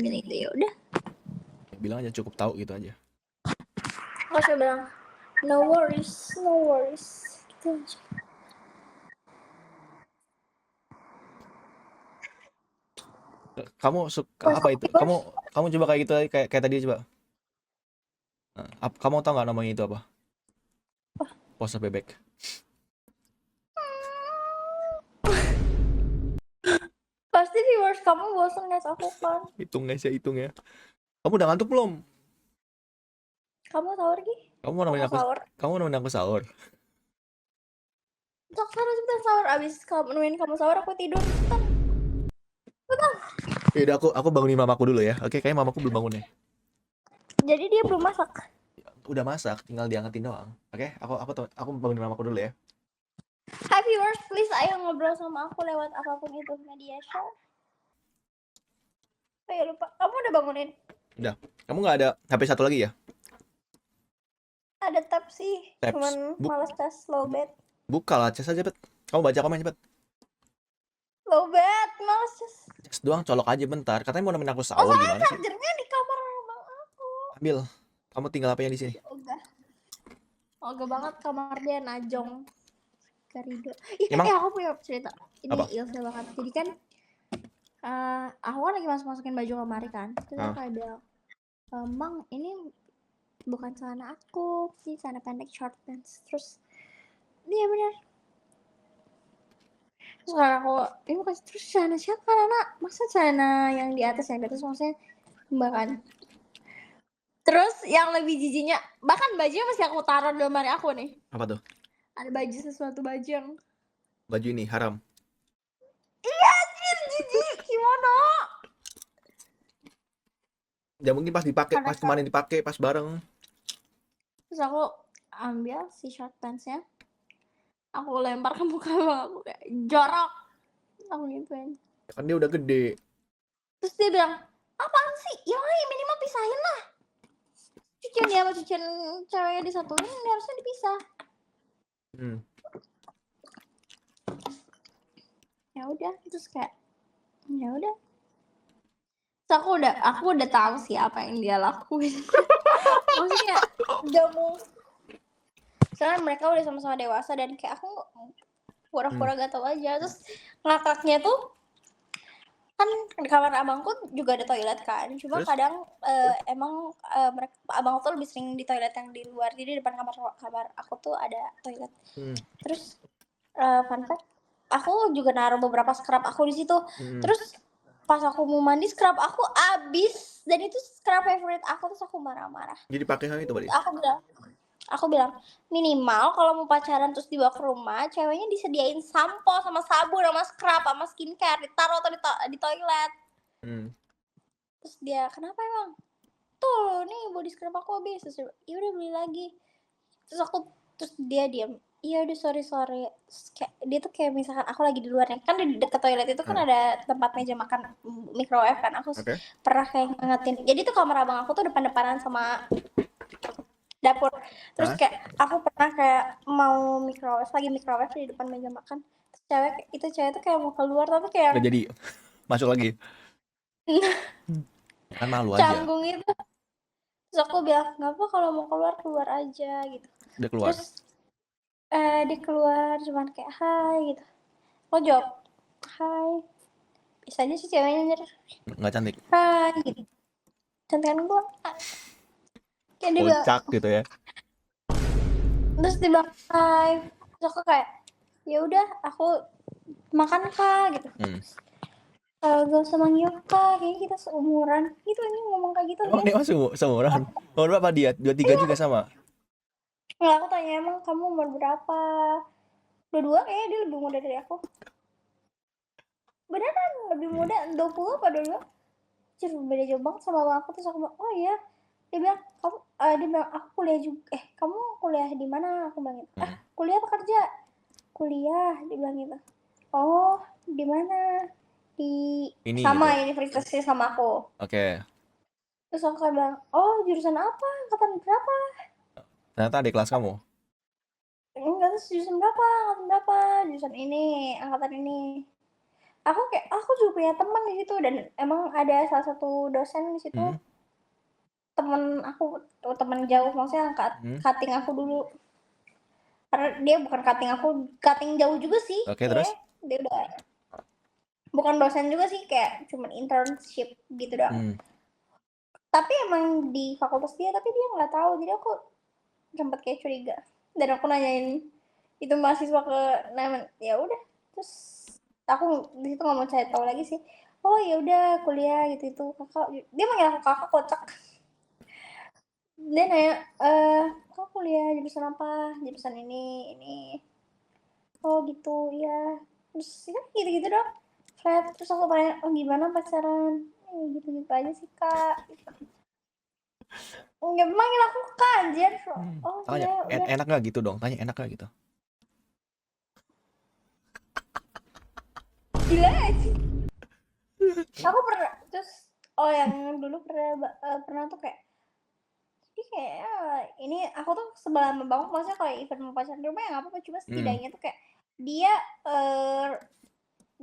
Gitu ya udah. Ya, bilang aja cukup tahu gitu aja. Aku cuma bilang, no worries. Gitu aja. Kamu suka apa itu? Kamu coba kayak gitu, kayak tadi coba. Kamu tahu nggak namanya itu apa? Pose bebek. Pasti viewers kamu bosan lihat aku kan. Hitung guys ya, hitung ya. Kamu udah ngantuk belum? Kamu sahur Gi? Kamu mau nemenin aku sahur? Kamu nemenin aku sahur? Cepetan sahur. Abis nemenin kamu sahur aku tidur. Cepetan. Yaudah aku bangunin mamaku dulu ya. Oke, kayaknya mamaku belum bangun ya. Jadi dia belum masak. Udah masak, tinggal diangkatin doang. Oke, aku bangunin mamaku dulu ya. Hi viewers, please ayo ngobrol sama aku lewat apapun itu, media share. Ayo lupa, kamu udah bangunin? Udah. Kamu nggak ada HP satu lagi ya? Ada tab sih, Tabs. cuman malas tes low bat. Buka lah, Ces aja, Bet. Kamu baca komen cepet. Low bat, malas tes. Ces doang, colok aja bentar. Katanya mau nemenin aku sahur, gimana sih? Chargernya di kamar abang aku. Ambil. Kamu tinggal HP-nya di sini. Ogah banget kamar dia najong. Karido. Emang? Aku punya cerita. Ini Apa? ilfil banget. Jadi kan aku kan lagi masukin baju lemari kan. Terus aku kayak bilang, Mang, ini bukan celana aku, ini celana pendek short pants. Terus dia benar. Terus aku, ini bukan, terus celana siapa anak? Masa celana yang di atas maksudnya Mbak kan. Terus yang lebih jijiknya, bahkan bajunya masih aku taruh di lemari aku nih. Apa tuh? Ada sesuatu baju yang Baju ini haram. Iya anjir, jijik, gimana? Ya mungkin pas dipakai, pas kemarin dipakai, pas bareng. Terus aku ambil si short pantsnya, aku lempar ke muka abang aku kayak jorok. Aku gituin. Kan dia udah gede. Terus dia bilang, apaan sih? Ya minimal pisahin lah. Cucian dia sama cucian ceweknya disatuin, harusnya dipisah. Ya udah, terus kayak ya udah. Terus aku udah tahu sih apa yang dia lakuin. Maksudnya udah mau. Soalnya mereka udah sama-sama dewasa dan kayak aku pura-pura gak tahu aja. Terus ngakaknya tuh kan di kamar abangku juga ada toilet kan. Cuma terus? Kadang emang mereka abang tuh lebih sering di toilet yang di luar. Jadi depan kamar aku tuh ada toilet. Terus fun fact, aku juga naruh beberapa scrub aku di situ. Terus pas aku mau mandi scrub aku habis dan itu scrub favorite aku, terus aku marah-marah. Jadi pakai hal itu, Buddy. Aku bilang minimal kalau mau pacaran terus dibawa ke rumah, ceweknya disediain sampo sama sabun sama scrub sama skincare, ditaruh atau di toilet. Terus dia, kenapa emang? Tuh nih body scrub aku habis. Terus ya udah beli lagi. Terus dia diam. Iya udah sorry. Kayak, dia tuh kayak misalkan aku lagi di luar nih, kan di dekat toilet itu kan ada tempat meja makan microwave kan. Aku pernah kayak ngangetin. Jadi tuh kamar abang aku tuh depan-depanan sama dapur. Terus kayak aku pernah kayak mau lagi microwave di depan meja makan. Terus cewek tuh kayak mau keluar tapi kayak nggak jadi masuk lagi. Kan malu aja. Canggung itu. Terus aku bilang, nggak apa kalau mau keluar aja gitu. Dia keluar. Terus dia keluar cuman kayak hai gitu. Aku jawab, Hai. Biasanya sih ceweknya anjir. Nggak cantik. Hai gitu. Cantikan gua. Kayak dia bilang, Kocak gitu ya. terus dia bilang hai. Terus aku kayak ya udah aku makan kak gitu. Gak usah manggil kak, kayaknya kita seumuran gitu, ini ngomong kayak gitu Emang nih. dia masih seumuran? Umur berapa dia? 23 juga sama? Nggak, aku tanya emang kamu umur berapa? 22, kayaknya dia lebih muda dari aku. Beneran lebih muda, 20 apa 22? Cir, beda jauh banget sama abang aku. Terus aku bilang, oh iya. Dia bilang, dia bilang aku kuliah juga. Kamu kuliah di mana? Aku bilang gitu. Kuliah apa kerja? Kuliah, dia bilang gitu. Oh, di mana? Di Ini sama gitu. universitasnya sama aku. Oke. Terus aku kayak bilang, oh jurusan apa? Angkatan berapa? Ternyata adik kelas kamu. Enggak, terus jurusan berapa? Angkatan berapa? Jurusan ini, angkatan ini. Aku juga punya teman di situ, dan emang ada salah satu dosen di situ. Temen jauh, maksudnya cutting aku dulu. Karena dia bukan cutting jauh juga sih. Oke, terus? Dia udah bukan dosen juga sih, kayak cuman internship gitu doang. Tapi emang di fakultas dia, tapi dia nggak tahu, jadi aku sempet kayak curiga. Dan aku nanyain itu mahasiswa ke ya udah, terus aku di situ nggak mau cari tahu lagi sih. Oh ya udah kuliah gitu itu kakak, dia manggil aku kakak, kocak. Dia nanya, kak kuliah jurusan apa? Jurusan ini. Oh gitu ya. Terus ya gitu-gitu dong. Flat. Terus aku tanya, oh gimana pacaran? Gitu-gitu aja sih kak. Nggak manggil aku kak anjir. Oh Tanya, iya udah. enak nggak gitu dong? Tanya enak nggak gitu? Gila sih. Aku pernah, terus yang dulu pernah tuh kayak, ini kayak ini aku tuh sebel sama bang, maksudnya kalau event mau pacaran di rumah ya nggak apa-apa, cuma setidaknya tuh kayak dia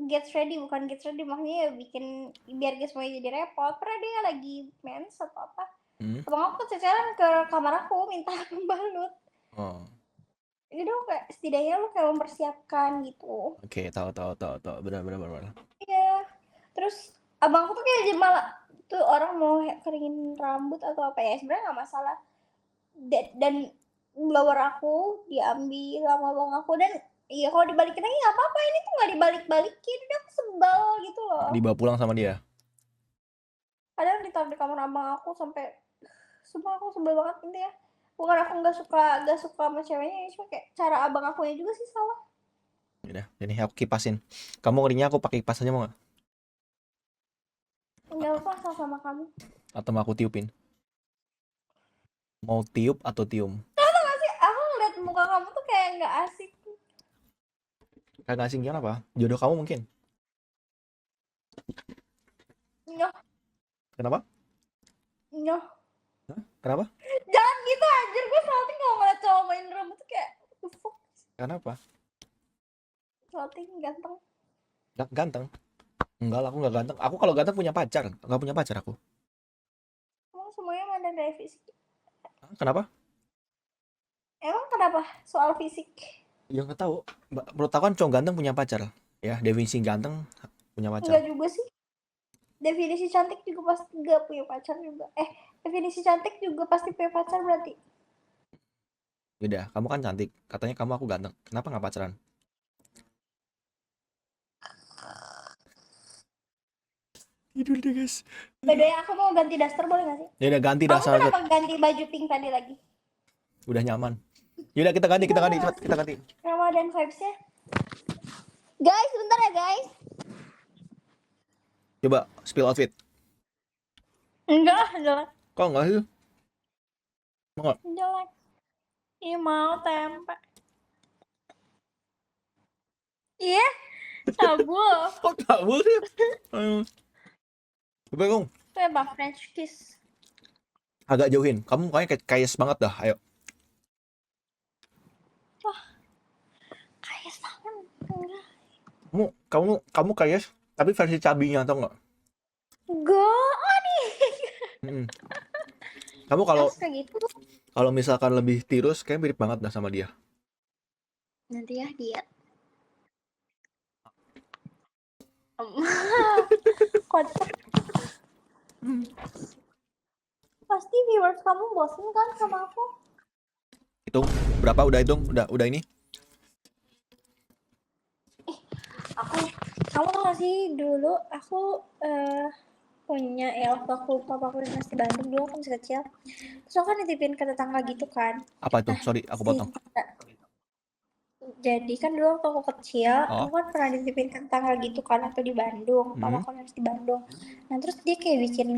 get ready, bukan get ready maksudnya ya bikin biar guys semuanya jadi repot. Pernah dia lagi mens atau apa, abang aku ceceran ke kamar aku minta pembalut. Jadi dong kayak setidaknya lu kayak mempersiapkan gitu. Oke, tahu, benar. Iya. Terus abang aku tuh kayak malah tuh orang mau keringin rambut atau apa ya, sebenarnya nggak masalah. Dan blower aku diambil sama abang aku, dan iya kalau dibalikin lagi nggak apa-apa, ini tuh nggak dibalik-balikin, udah aku sebel gitu loh. Dibawa pulang sama dia? Kadang ditaruh di kamar abang aku sampai, sumpah aku sebel banget intinya. Bukan aku nggak suka sama ceweknya, cuma kayak cara abang akunya juga sih salah. Udah, ini aku kipasin. Kamu ngerinya aku pakai kipas aja mau nggak? Nggak apa asal sama kamu. Atau mau aku tiupin? Mau tiup atau tium? Tahu nggak sih, aku ngeliat muka kamu tuh kayak nggak asik. Kagak asing apa? Jodoh kamu mungkin? Nyoh. Kenapa? Nyoh. Hah? Kenapa? Jangan gitu anjir, gue salting kalau ngeliat cowok main rambut tuh kayak what the fuck. Kenapa? Salting ganteng. Ganteng? Enggak lah, aku nggak ganteng. Aku kalau ganteng punya pacar. Nggak punya pacar aku. Emang semuanya mandang dari fisik? Hah? Kenapa? Emang kenapa soal fisik? Ya nggak tahu. Menurut aku kan cowok ganteng punya pacar. Ya, definisi ganteng punya pacar. Enggak juga sih. Definisi cantik juga pasti gak punya pacar juga. Definisi cantik juga pasti punya pacar berarti. Udah, kamu kan cantik. Katanya kamu aku ganteng. Kenapa nggak pacaran? Tidur deh guys. Bedanya aku mau ganti daster, boleh gak sih? Ya udah ganti Kamu dasar. kenapa ganti baju pink tadi lagi? Udah nyaman. Yaudah kita ganti, cepat kita ganti. Ramadan vibes-nya. Guys, bentar ya guys. Coba spill outfit. Enggak, jelek. Kok enggak sih? Mau nggak? Jelek. Ih, mau tempe. Iya, cabul. Kok tak boleh? Coba dong. Itu ya bang, French kiss. Agak jauhin. Kamu mukanya kayak kayes banget dah. Ayo. Wah, kayes banget. Enggak. Kamu kayes, tapi versi cabinya tau nggak? Nih. Kamu gitu. kalau misalkan lebih tirus, kayak mirip banget dah sama dia. Nanti ya diet. Kocak. Pasti viewers kamu bosen kan sama aku? Hitung berapa, udah hitung, udah ini. Kamu tau gak sih dulu aku punya ya waktu aku papaku masih Bandung dulu aku masih kecil. Terus aku kan nitipin ke tetangga gitu kan. Apa itu? Sorry, aku potong. Jadi kan dulu waktu aku kecil, Oh. aku kan pernah dititipin ke tetangga gitu kan waktu di Bandung. Papaku harus di Bandung. Nah terus dia kayak bikin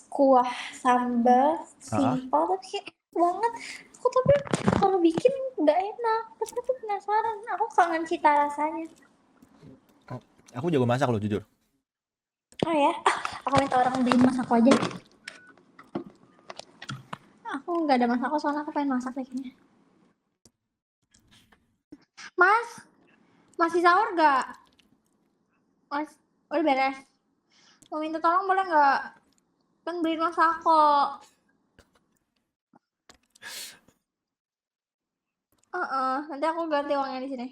kuah sambal simpel tapi kayak enak banget. Aku tapi kalau bikin nggak enak. Terus aku penasaran, aku kangen cita rasanya. Aku jago masak loh jujur. Oh ya, aku minta orang beliin masak aku aja. Aku nggak ada masak kok, soalnya aku pengen masak deh kayaknya. Mas, masih sahur gak? Mas, udah beres. Mau minta tolong boleh nggak? Kan beliin masak kok. Nanti aku ganti uangnya di sini.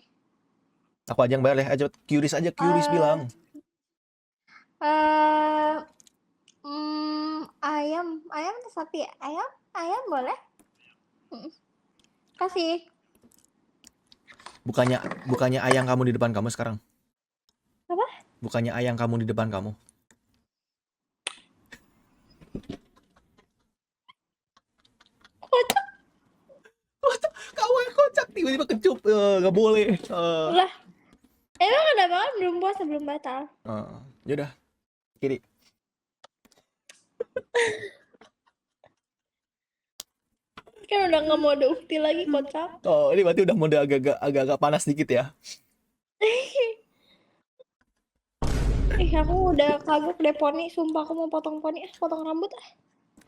Aku aja yang bayar deh, aja Qris aja, Qris bilang. Ayam atau sapi? Ayam boleh. Kasih. Bukannya ayang kamu di depan kamu sekarang? Apa? Bukannya ayang kamu di depan kamu? Kocak. Kamu yang kocak tiba-tiba kecup, nggak boleh. Lah, emang kenapa kan belum puasa, belum batal? Yaudah, kiri. Kan udah nggak mau ada ukti lagi, kocak. Oh, ini berarti udah mode agak-agak panas dikit ya. Aku udah kagok deh poni, sumpah aku mau potong poni, potong rambut.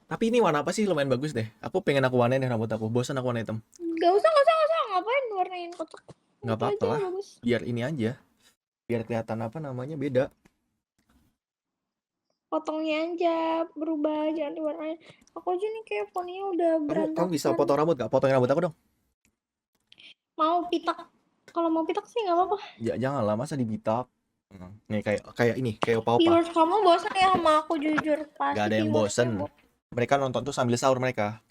Tapi ini warna apa sih, lumayan bagus deh. Aku pengen aku warnain deh rambut aku, bosan aku warna hitam. Gak usah, ngapain warnain kotak? Nggak apa-apa lah, biar ini aja. Biar kelihatan apa namanya, beda. Potongnya aja, berubah, jangan diwarnain. Aku aja nih kayak poninya udah berantakan. Kamu bisa potong rambut gak? Potongin rambut aku dong. Mau pitak. Kalau mau pitak sih nggak apa-apa. Ya jangan lah, masa dibitak. Nih kayak ini, kayak opa-opa. Viewers kamu bosan ya sama aku, jujur. Pasti Gak ada yang bosen. Mereka nonton tuh sambil sahur mereka.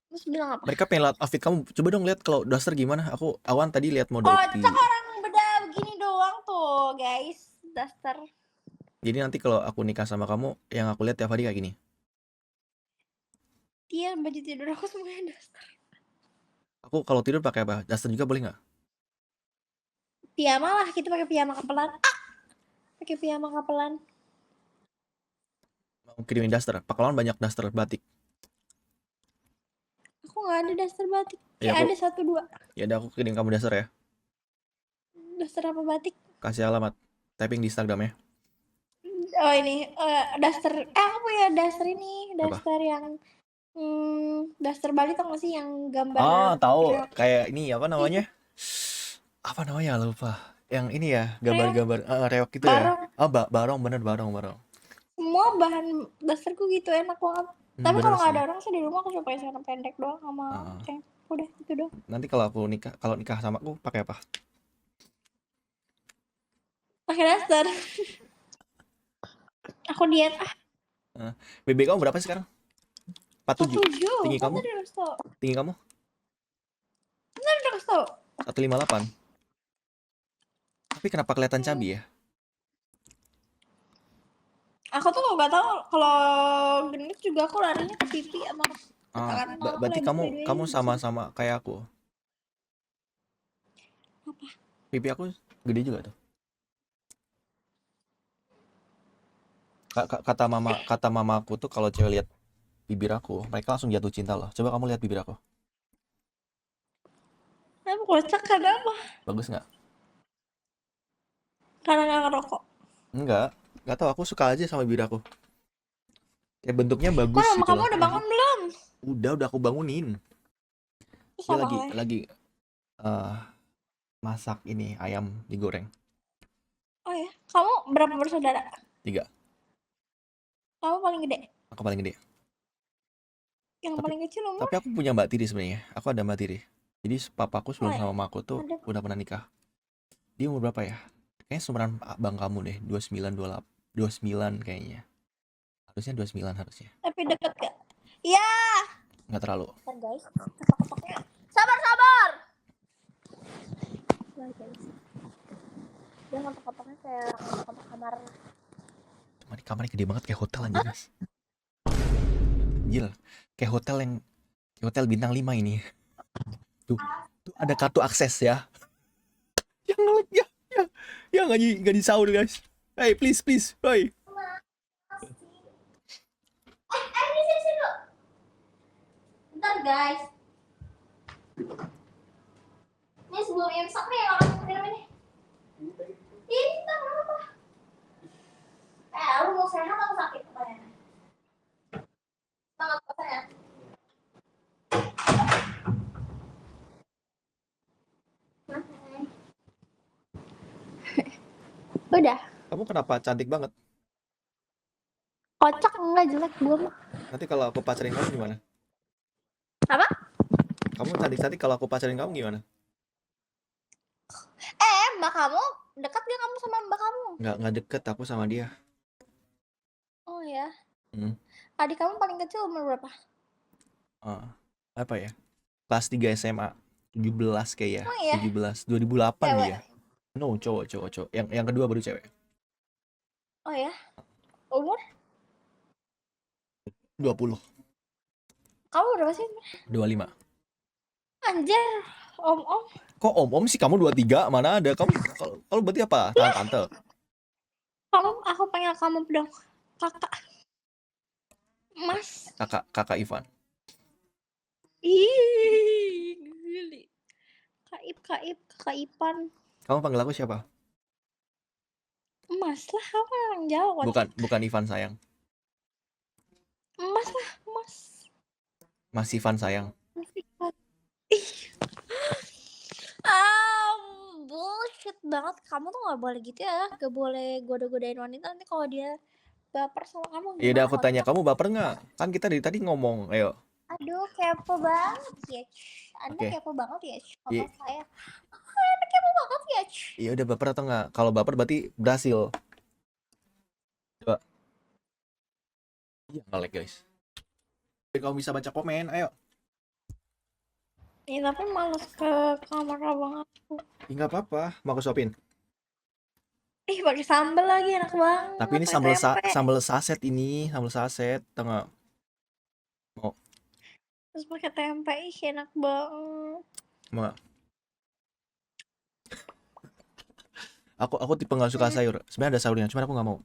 Terus bilang apa? Mereka pengen lihat outfit kamu. Coba dong lihat kalau daster gimana. Aku awan tadi lihat mode Kocak orang beda begini doang tuh, guys. Daster. Jadi nanti kalau aku nikah sama kamu, yang aku lihat tiap hari kayak gini. Iya, baju tidur aku semuanya daster. Aku kalau tidur pakai apa? Daster juga boleh nggak? Piyama lah, kita pakai piyama kapelan. Pakai piyama kapelan. Mau kirimin daster. Pakalon banyak daster batik. Aku nggak ada daster batik. Ya, ada 1-2. Ya udah, aku kirim kamu daster ya. Daster apa batik? Kasih alamat. Typing di Instagram ya. Oh ini daster. Aku punya daster ini. Daster apa? yang daster Bali, tau gak sih yang gambar? Oh tahu. Kayak ini apa namanya? Apa namanya, lupa. Yang ini ya, gambar-gambar reok gitu ya. Barong, bener barong. Semua bahan dasterku gitu, enak banget. Tapi kalau nggak ada orang sih di rumah aku coba celana pendek doang sama udah itu doang. Nanti kalau nikah sama aku pakai apa? Pakai daster. Aku diet BB kamu berapa sekarang? 47. Tinggi kamu? Tinggi kamu? Bener udah kasih tau. 158. Tapi kenapa kelihatan cabi ya? Aku tuh nggak tahu, kalau gendut juga aku larinya ke pipi sama tangan. Berarti kamu sama kayak aku. Apa? Pipi aku gede juga tuh. Kata mama aku tuh kalau cewek lihat bibir aku, mereka langsung jatuh cinta loh. Coba kamu lihat bibir aku. Emang kocak karena apa? Bagus nggak? Karena nggak ngerokok. Nggak tahu, aku suka aja sama bibir aku. Kayak bentuknya bagus gitu. Kamu loh. udah bangun belum? Udah aku bangunin. Dia lagi masak ini ayam digoreng. Oh ya, kamu berapa bersaudara? 3. Kamu paling gede? Aku paling gede. Yang paling kecil umur? Tapi aku punya mbak tiri sebenarnya. Aku ada mbak tiri. Jadi papaku sebelum sama mamaku tuh udah pernah nikah. Dia umur berapa ya? Kayaknya seumuran abang kamu deh, 29, 28, 29 kayaknya. Harusnya 29 harusnya. Tapi deket gak? Iya. Nggak terlalu. Bentar guys, ketok-ketoknya. Sabar. Nah, guys. Dia ketok-ketoknya kayak ketok kamar. Kamarnya gede banget kayak hotel aja guys. Gila, kayak hotel bintang 5 ini. Tuh ada kartu akses ya. Yang ngelag ya nggak disaur guys. Hey please, hey. Ini sini dulu. Bentar guys. Ini sebelum imsak nih orang minum ini. Ini bentar apa? Lu mau sehat atau sakit pertanyaannya? Semangat katanya. Udah. Kamu kenapa cantik banget? Kocak enggak jelek gua mah. Nanti kalau aku pacarin kamu gimana? Apa? Kamu cantik kalau aku pacarin kamu gimana? Mbak kamu dekat gak kamu sama mbak kamu? Nggak deket aku sama dia. Oh ya. Hmm. Adik kamu paling kecil umur berapa? Apa ya? Kelas 3 SMA. 17 kayak ya. Oh iya. 17. 2008 Cewek. dia. No, cowok. Yang kedua baru cewek. Oh ya. Umur? 20. Kamu berapa sih? 25. Anjir, om. Kok om sih, kamu 23? Mana ada? Kamu kalau berarti apa? Tante. Aku panggil kamu dong. Kakak. Mas. Kakak Ivan. Ih, geli. Kakak Ipan. Kamu panggil aku siapa? Mas lah, kamu kan orang Jawa. Bukan Ivan sayang. Mas lah, Mas. Mas Ivan sayang. Mas Ipan. Bullshit banget. Kamu tuh gak boleh gitu ya. Gak boleh goda-godain wanita. Nanti kalau dia baper sama kamu gimana? Yaudah aku tanya, kamu baper nggak? Kan kita dari tadi ngomong, ayo. Aduh, kepo banget ya. Anda Oke. kepo banget ya sama Iya. saya. Anda kepo banget ya. Iya udah baper atau nggak? Kalau baper berarti berhasil. Coba. Iya nge-lag guys. Kamu bisa baca komen, ayo. Ya, tapi males ke kamar abang aku. Nggak apa-apa, mau aku suapin. Ih, pakai sambal lagi enak banget. Tapi ini pakai tempe. sambal saset ini, sambal saset, tau nggak? Mau Terus pakai tempe, ih enak banget. mau nggak? Aku tipe nggak suka sayur. Sebenarnya ada sayurnya, cuman aku nggak mau.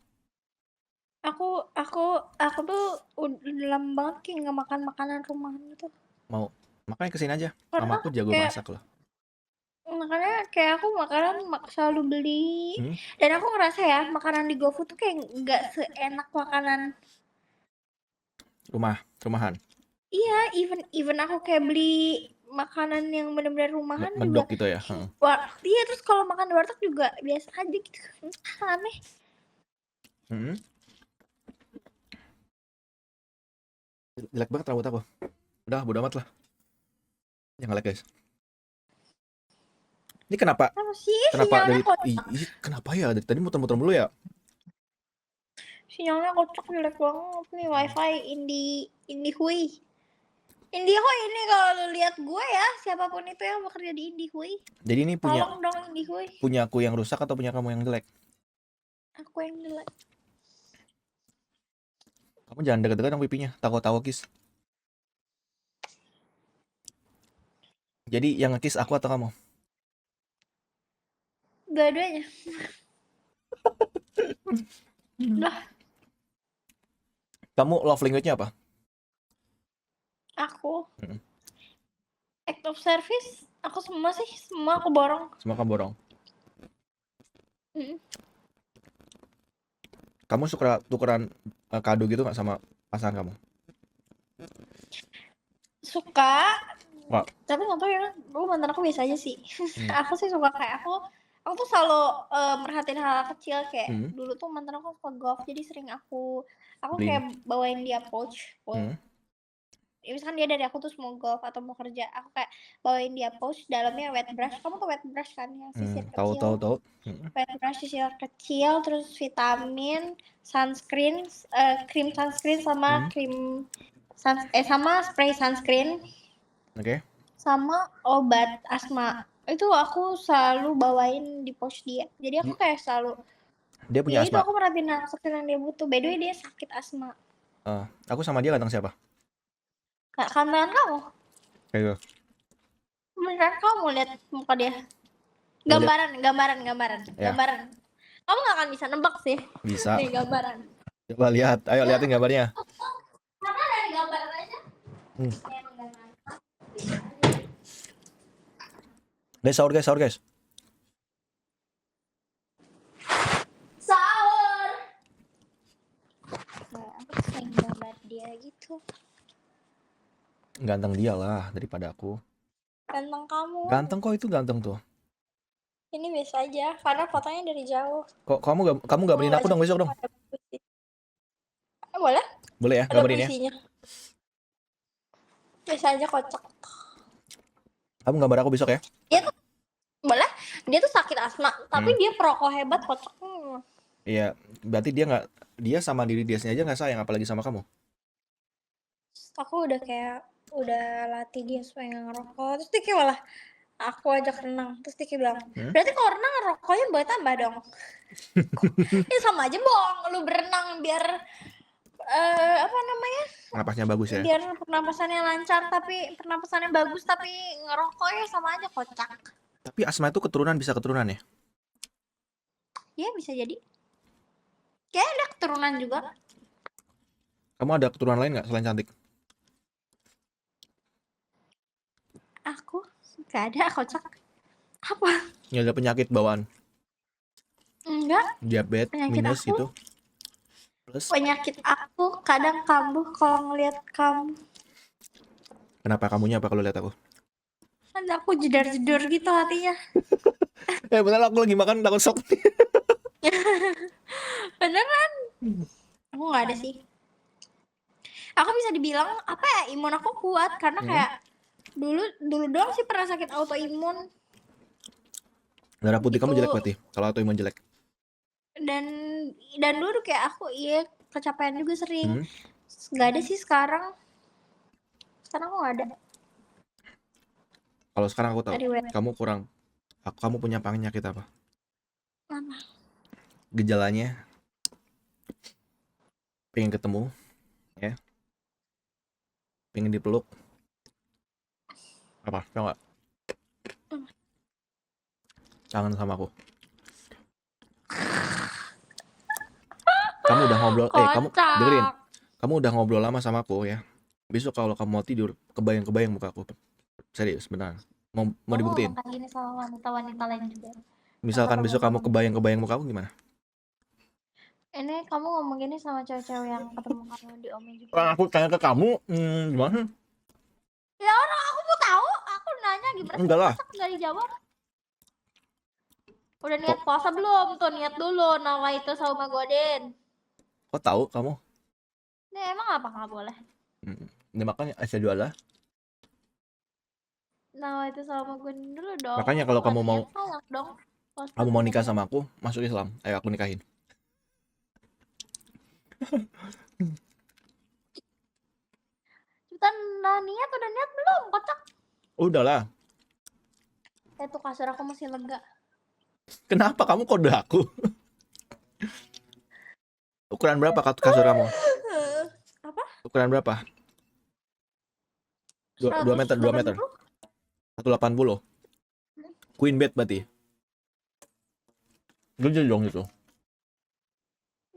Aku tuh udah lama banget kayak nggak makan makanan rumahan gitu. Mau. Makanya kesini aja. Karena Mama aku jago kayak- masak loh. Makanya kayak aku makanan selalu beli. Dan aku ngerasa ya makanan di GoFood tuh kayak nggak seenak makanan Rumahan. Iya, even aku kayak beli makanan yang benar-benar rumahan Mendok juga. gitu ya. Iya, terus kalau makan di warteg juga biasa aja gitu. Aneh. Jelek banget rambut aku. Udah bodo amat lah. Jangan lag guys. Ini kenapa? Apa sih? Kenapa Sinyalnya dari kenapa ya dari tadi muter-muter dulu ya? Sinyalnya kocak jelek banget nih wifi Indihui. Indihui ini kalau lu lihat gue ya, siapapun itu yang bekerja di Indihui. Jadi ini Tolong dong Indihui. punya aku yang rusak atau punya kamu yang jelek? Aku yang jelek. Kamu jangan deket-deket dong pipinya, takut kiss. Jadi yang nge-kiss aku atau kamu? Dua-duanya. Lah, Kamu love language-nya apa? aku act of service, aku semua aku borong. Semua kamu borong. Mm. Kamu suka tukeran kado gitu nggak sama pasangan kamu? Suka. Wah. Tapi nggak tahu ya, mantan aku biasa aja sih. Aku sih suka kayak aku tuh selalu merhatiin hal kecil kayak dulu tuh mantan aku suka golf, jadi sering aku Beliin. kayak bawain dia pouch. misalkan dia dari aku terus mau golf atau mau kerja, aku kayak bawain dia pouch dalamnya wet brush. Kamu tuh wet brush kan yang sisir tahu kecil? tahu. Wet brush sisir kecil, terus vitamin, sunscreen, krim sunscreen sama krim sama spray sunscreen Oke. sama obat asma. Itu aku selalu bawain di pouch dia. Jadi aku kayak selalu Dia punya ya itu asma. aku perhatiin sekali yang dia butuh. By the way dia sakit asma. Aku sama dia ganteng siapa? Kandangan kamu. Kayak gitu. Beneran kamu lihat muka dia. Mau Gambaran. Ya. Gambaran. Kamu gak akan bisa nebak sih. Bisa. Nih gambaran. Coba lihat. Ayo liatin gambarnya. Karena dari gambaran aja. Emang gambaran. Guys, sahur guys. Sahur. Nah, aku sering gambar dia gitu. Ganteng dia lah daripada aku. Ganteng kamu. Ganteng kok, itu ganteng tuh. Ini biasa aja karena fotonya dari jauh. Kok kamu gambarin aku dong besok dong. Boleh? Boleh ya, Ada gambarin ya. puisinya. Biasa aja kocak. Kamu gambar aku besok ya. Boleh? Dia tuh sakit asma, tapi dia perokok hebat kocak. Iya, berarti dia sama diri dia sendiri aja nggak sayang, apalagi sama kamu. Aku udah latih dia supaya nggak ngerokok. Terus dia kayak malah aku ajak renang. Terus dia kayak bilang, berarti kalau renang ngerokoknya bertambah dong. Ya sama aja bohong. Lu berenang biar apa namanya? Napasnya bagus ya. Biar pernapasannya lancar tapi pernapasannya bagus tapi ngerokoknya sama aja kocak. Tapi asma itu bisa keturunan ya? Iya bisa jadi. Kayak ada keturunan juga. Kamu ada keturunan lain nggak selain cantik? Aku gak ada kocak. Apa? Nggak ada penyakit bawaan? Enggak. Diabetes, Penyakit minus aku? gitu? Plus? Penyakit aku kadang kambuh kalau ngelihat kamu. Kenapa kamunya apa kalau lihat aku? Kan aku jedar-jedor gitu hatinya. Bener aku lagi makan takut shock. Beneran. Aku gak ada sih. Aku bisa dibilang apa ya, imun aku kuat karena kayak dulu doang sih pernah sakit autoimun. Darah putih kamu Itu- jelek berarti kalau autoimun jelek. Dan dulu kayak aku kecapean juga sering. Gak ada sih sekarang. Sekarang aku gak ada. Kalau sekarang aku tahu Dari web. kamu punya penyakit apa? Apa? Gejalanya pengen ketemu ya, pengen dipeluk, apa tau nggak? Kangen sama aku. Kamu udah ngobrol kamu dengerin, kamu udah ngobrol lama sama aku ya. Besok kalau kamu mau tidur kebayang muka aku, serius benar, mau dibuktiin. Kamu ngomong gini sama wanita-wanita lain juga. Misalkan besok kamu kebayang muka aku gimana? Ini kamu ngomong gini sama cewek-cewek yang ketemu kamu di Omi juga. Kalau aku tanya ke kamu, gimana? Ya orang aku mau tahu, aku nanya gimana? Enggak lah. Nggak dijawab. Udah niat puasa belum? Tuh niat dulu, nawa itu sama Godin. Kok tahu kamu? Nih emang apa nggak boleh? Ini makanya asyhadu alla. Nawa itu sama Godin dulu dong. Makanya kalau kamu mau dong. kamu mau nikah sama aku, masuk Islam, ayo aku nikahin. Udah niat belum? Kocak. Udahlah. Tuh kasur aku masih lega. Kenapa kamu kode aku? Ukuran berapa kasur kamu? Apa? Ukuran berapa? 2 meter, 2 meter. 180. Queen bed berarti. Gede dong itu.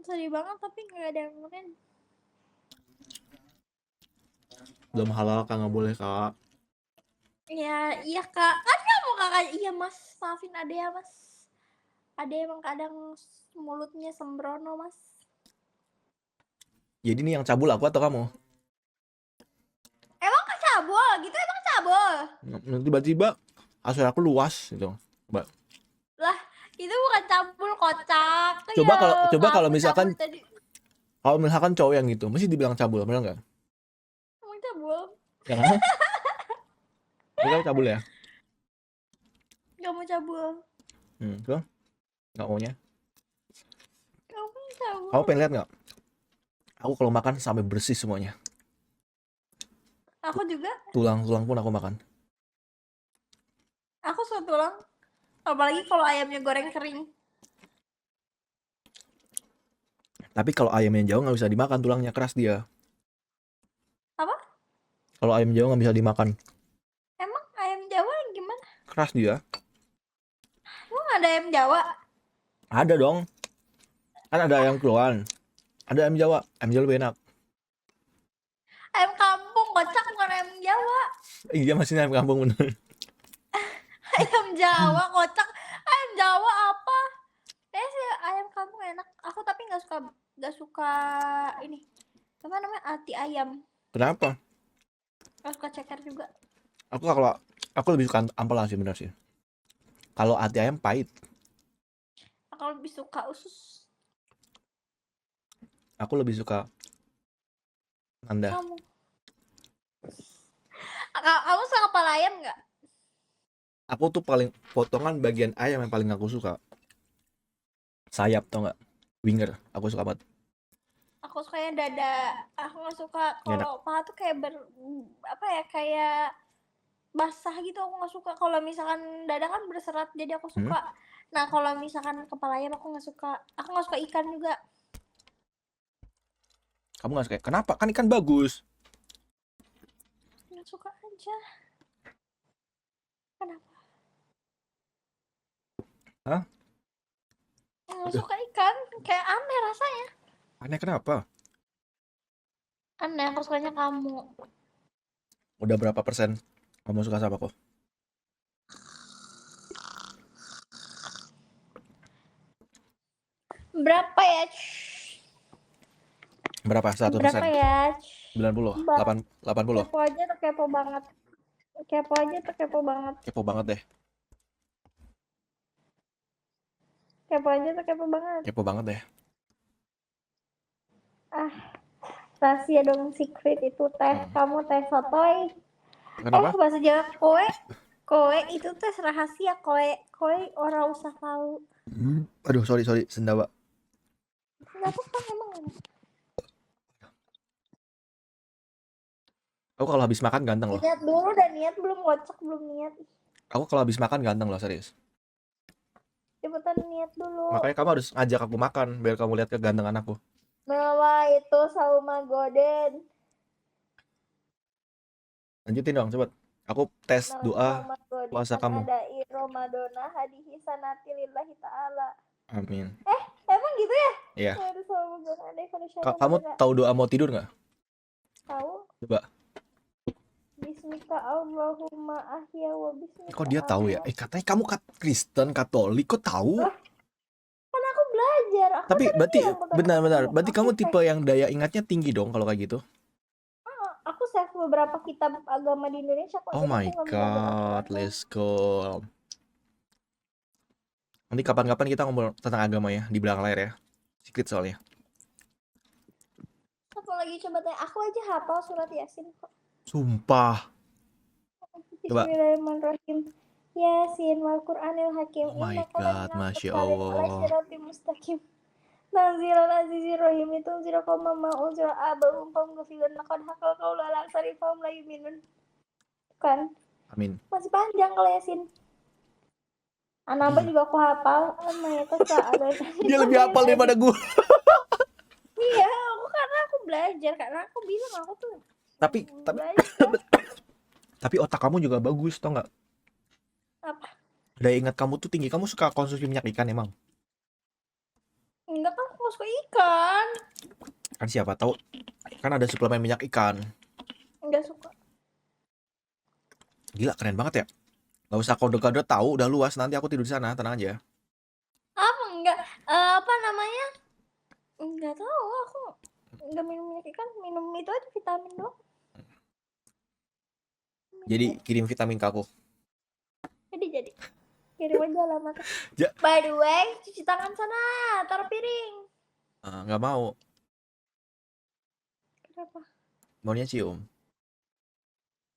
Sedih banget tapi nggak ada yang nemenin. Belum halal kak, nggak boleh kak. Ya, iya kak. Kan kamu kakak. Iya mas, maafin ade ya mas. Ade emang kadang mulutnya sembrono mas. Jadi ini yang cabul aku atau kamu? Emang cabul gitu, emang cabul. Nanti tiba-tiba kasur aku luas gitu. Lah, itu bukan cabul, kocak. Coba Ya, kalau kamu misalkan cabul tadi. kalau misalkan cowok yang gitu, mesti dibilang cabul, benar nggak? Emang cabul. Jangan. Kamu cabul ya? Gak mau cabul. Tuh. Nggak maunya. Kamu cabul. Kamu pengen lihat nggak? Aku kalau makan sampai bersih semuanya. Aku juga. Tulang-tulang pun aku makan. Aku suka tulang. Apalagi kalau ayamnya goreng kering. Tapi kalau ayam yang jauh nggak bisa dimakan, tulangnya keras dia. Apa? Kalau ayam jauh nggak bisa dimakan, Emang ayam Jawa gimana? keras dia. Emang ada ayam Jawa? Ada dong. Kan ada ayam keluar. Ada ayam Jawa. Ayam Jawa lebih enak. Ayam kampung, kocak bukan ayam Jawa. Iya masih ayam kampung bener. Ayam Jawa, kocak. Ayam Jawa apa? Sih ayam kampung enak. Aku tapi nggak suka ini. Apa namanya? Ati ayam. Kenapa? Nggak suka ceker juga. Aku lebih suka ampela sih bener sih. Kalau hati ayam pahit. Aku lebih suka usus. Aku lebih suka Anda. Kamu suka kepala ayam nggak? Aku tuh paling potongan bagian ayam yang paling aku suka. Sayap tau nggak? Winger. Aku suka banget. Aku sukanya dada. Aku nggak suka kalau paha tuh kayak kayak basah gitu. Aku nggak suka. Kalau misalkan dada kan berserat, jadi aku suka. Nah kalau misalkan kepala ayam aku nggak suka. Aku nggak suka ikan juga. Kamu nggak suka? Kenapa? Kan ikan bagus. Nggak suka aja. Kenapa? Hah? Nggak suka ikan. Kayak aneh rasanya. Aneh kenapa? Aneh, aku sukanya kamu. Udah berapa persen kamu suka sama aku? Berapa ya? Berapa? 1%? Berapa ya? 90? 80? Kepo aja tuh kepo banget. Kepo aja tuh kepo banget. Kepo banget deh. Kepo aja tuh kepo banget. Kepo banget deh. Rahasia dong, secret itu teh. Kamu teh sotoy. Kenapa? Bahasa Jawa koe itu teh rahasia. Koe orang usah tahu. Aduh sorry sendawa. Nggak apa-apa emang. Aku kalau habis makan ganteng loh. Niat dulu dan niat belum, kocak belum niat. Aku kalau habis makan ganteng loh, serius. Cepetan niat dulu. Makanya kamu harus ngajak aku makan biar kamu lihat kegantengan aku. Nah itu Salma Goden. Lanjutin dong cepet. Aku tes doa puasa kamu. Ada Ramadana hadihi sanati lillahi ta'ala. Amin. Emang gitu ya? Iya. Kamu Kamu tahu doa mau tidur nggak? tahu? Coba. Bismika Allahumma ahya wa bismika. Kok dia tahu ya? Katanya kamu Kristen, Katolik, kok tahu? Kan aku belajar. Tapi berarti benar. Berarti kamu tipe yang daya ingatnya tinggi dong kalau kayak gitu. Aku save beberapa kitab agama di Indonesia kok. Oh my god, let's go. Nanti kapan-kapan kita ngomong tentang agama ya di belakang layar ya. Secret soalnya. Apa lagi coba tanya? Aku aja hafal surat Yasin kok. Sumpah. Coba. Bismillahirrahmanirrahim. Yasin wal Qur'anil Hakim. Oh my god, Masya Allah. Nazilal azizir rahim itu zira koma ma'u zira abahum pam gafilun laqad haqal qawla ala aksari fahum la yuminun. Kan? Amin. Masih panjang kalau Yasin. Anamba juga aku hafal. Itu ada. Dia lebih hafal daripada gue. Iya, karena aku belajar, karena aku bilang aku tuh. Tapi otak kamu juga bagus, tau nggak? Apa? Daya ingat kamu tuh tinggi. Kamu suka konsumsi minyak ikan emang? Enggak, kan aku suka ikan. Kan siapa tahu kan ada suplemen minyak ikan. Enggak suka. Gila, keren banget ya. Gak usah kode-kode tahu, udah luas. Nanti aku tidur di sana, tenang aja. Apa enggak? Apa namanya? Enggak tahu, aku enggak minum minyak ikan, minum itu aja vitamin doang. Jadi kirim vitamin ke aku. Jadi kirim aja alamatnya. By the way, cuci tangan sana, taruh piring. Nggak mau. Kenapa? Maunya cium.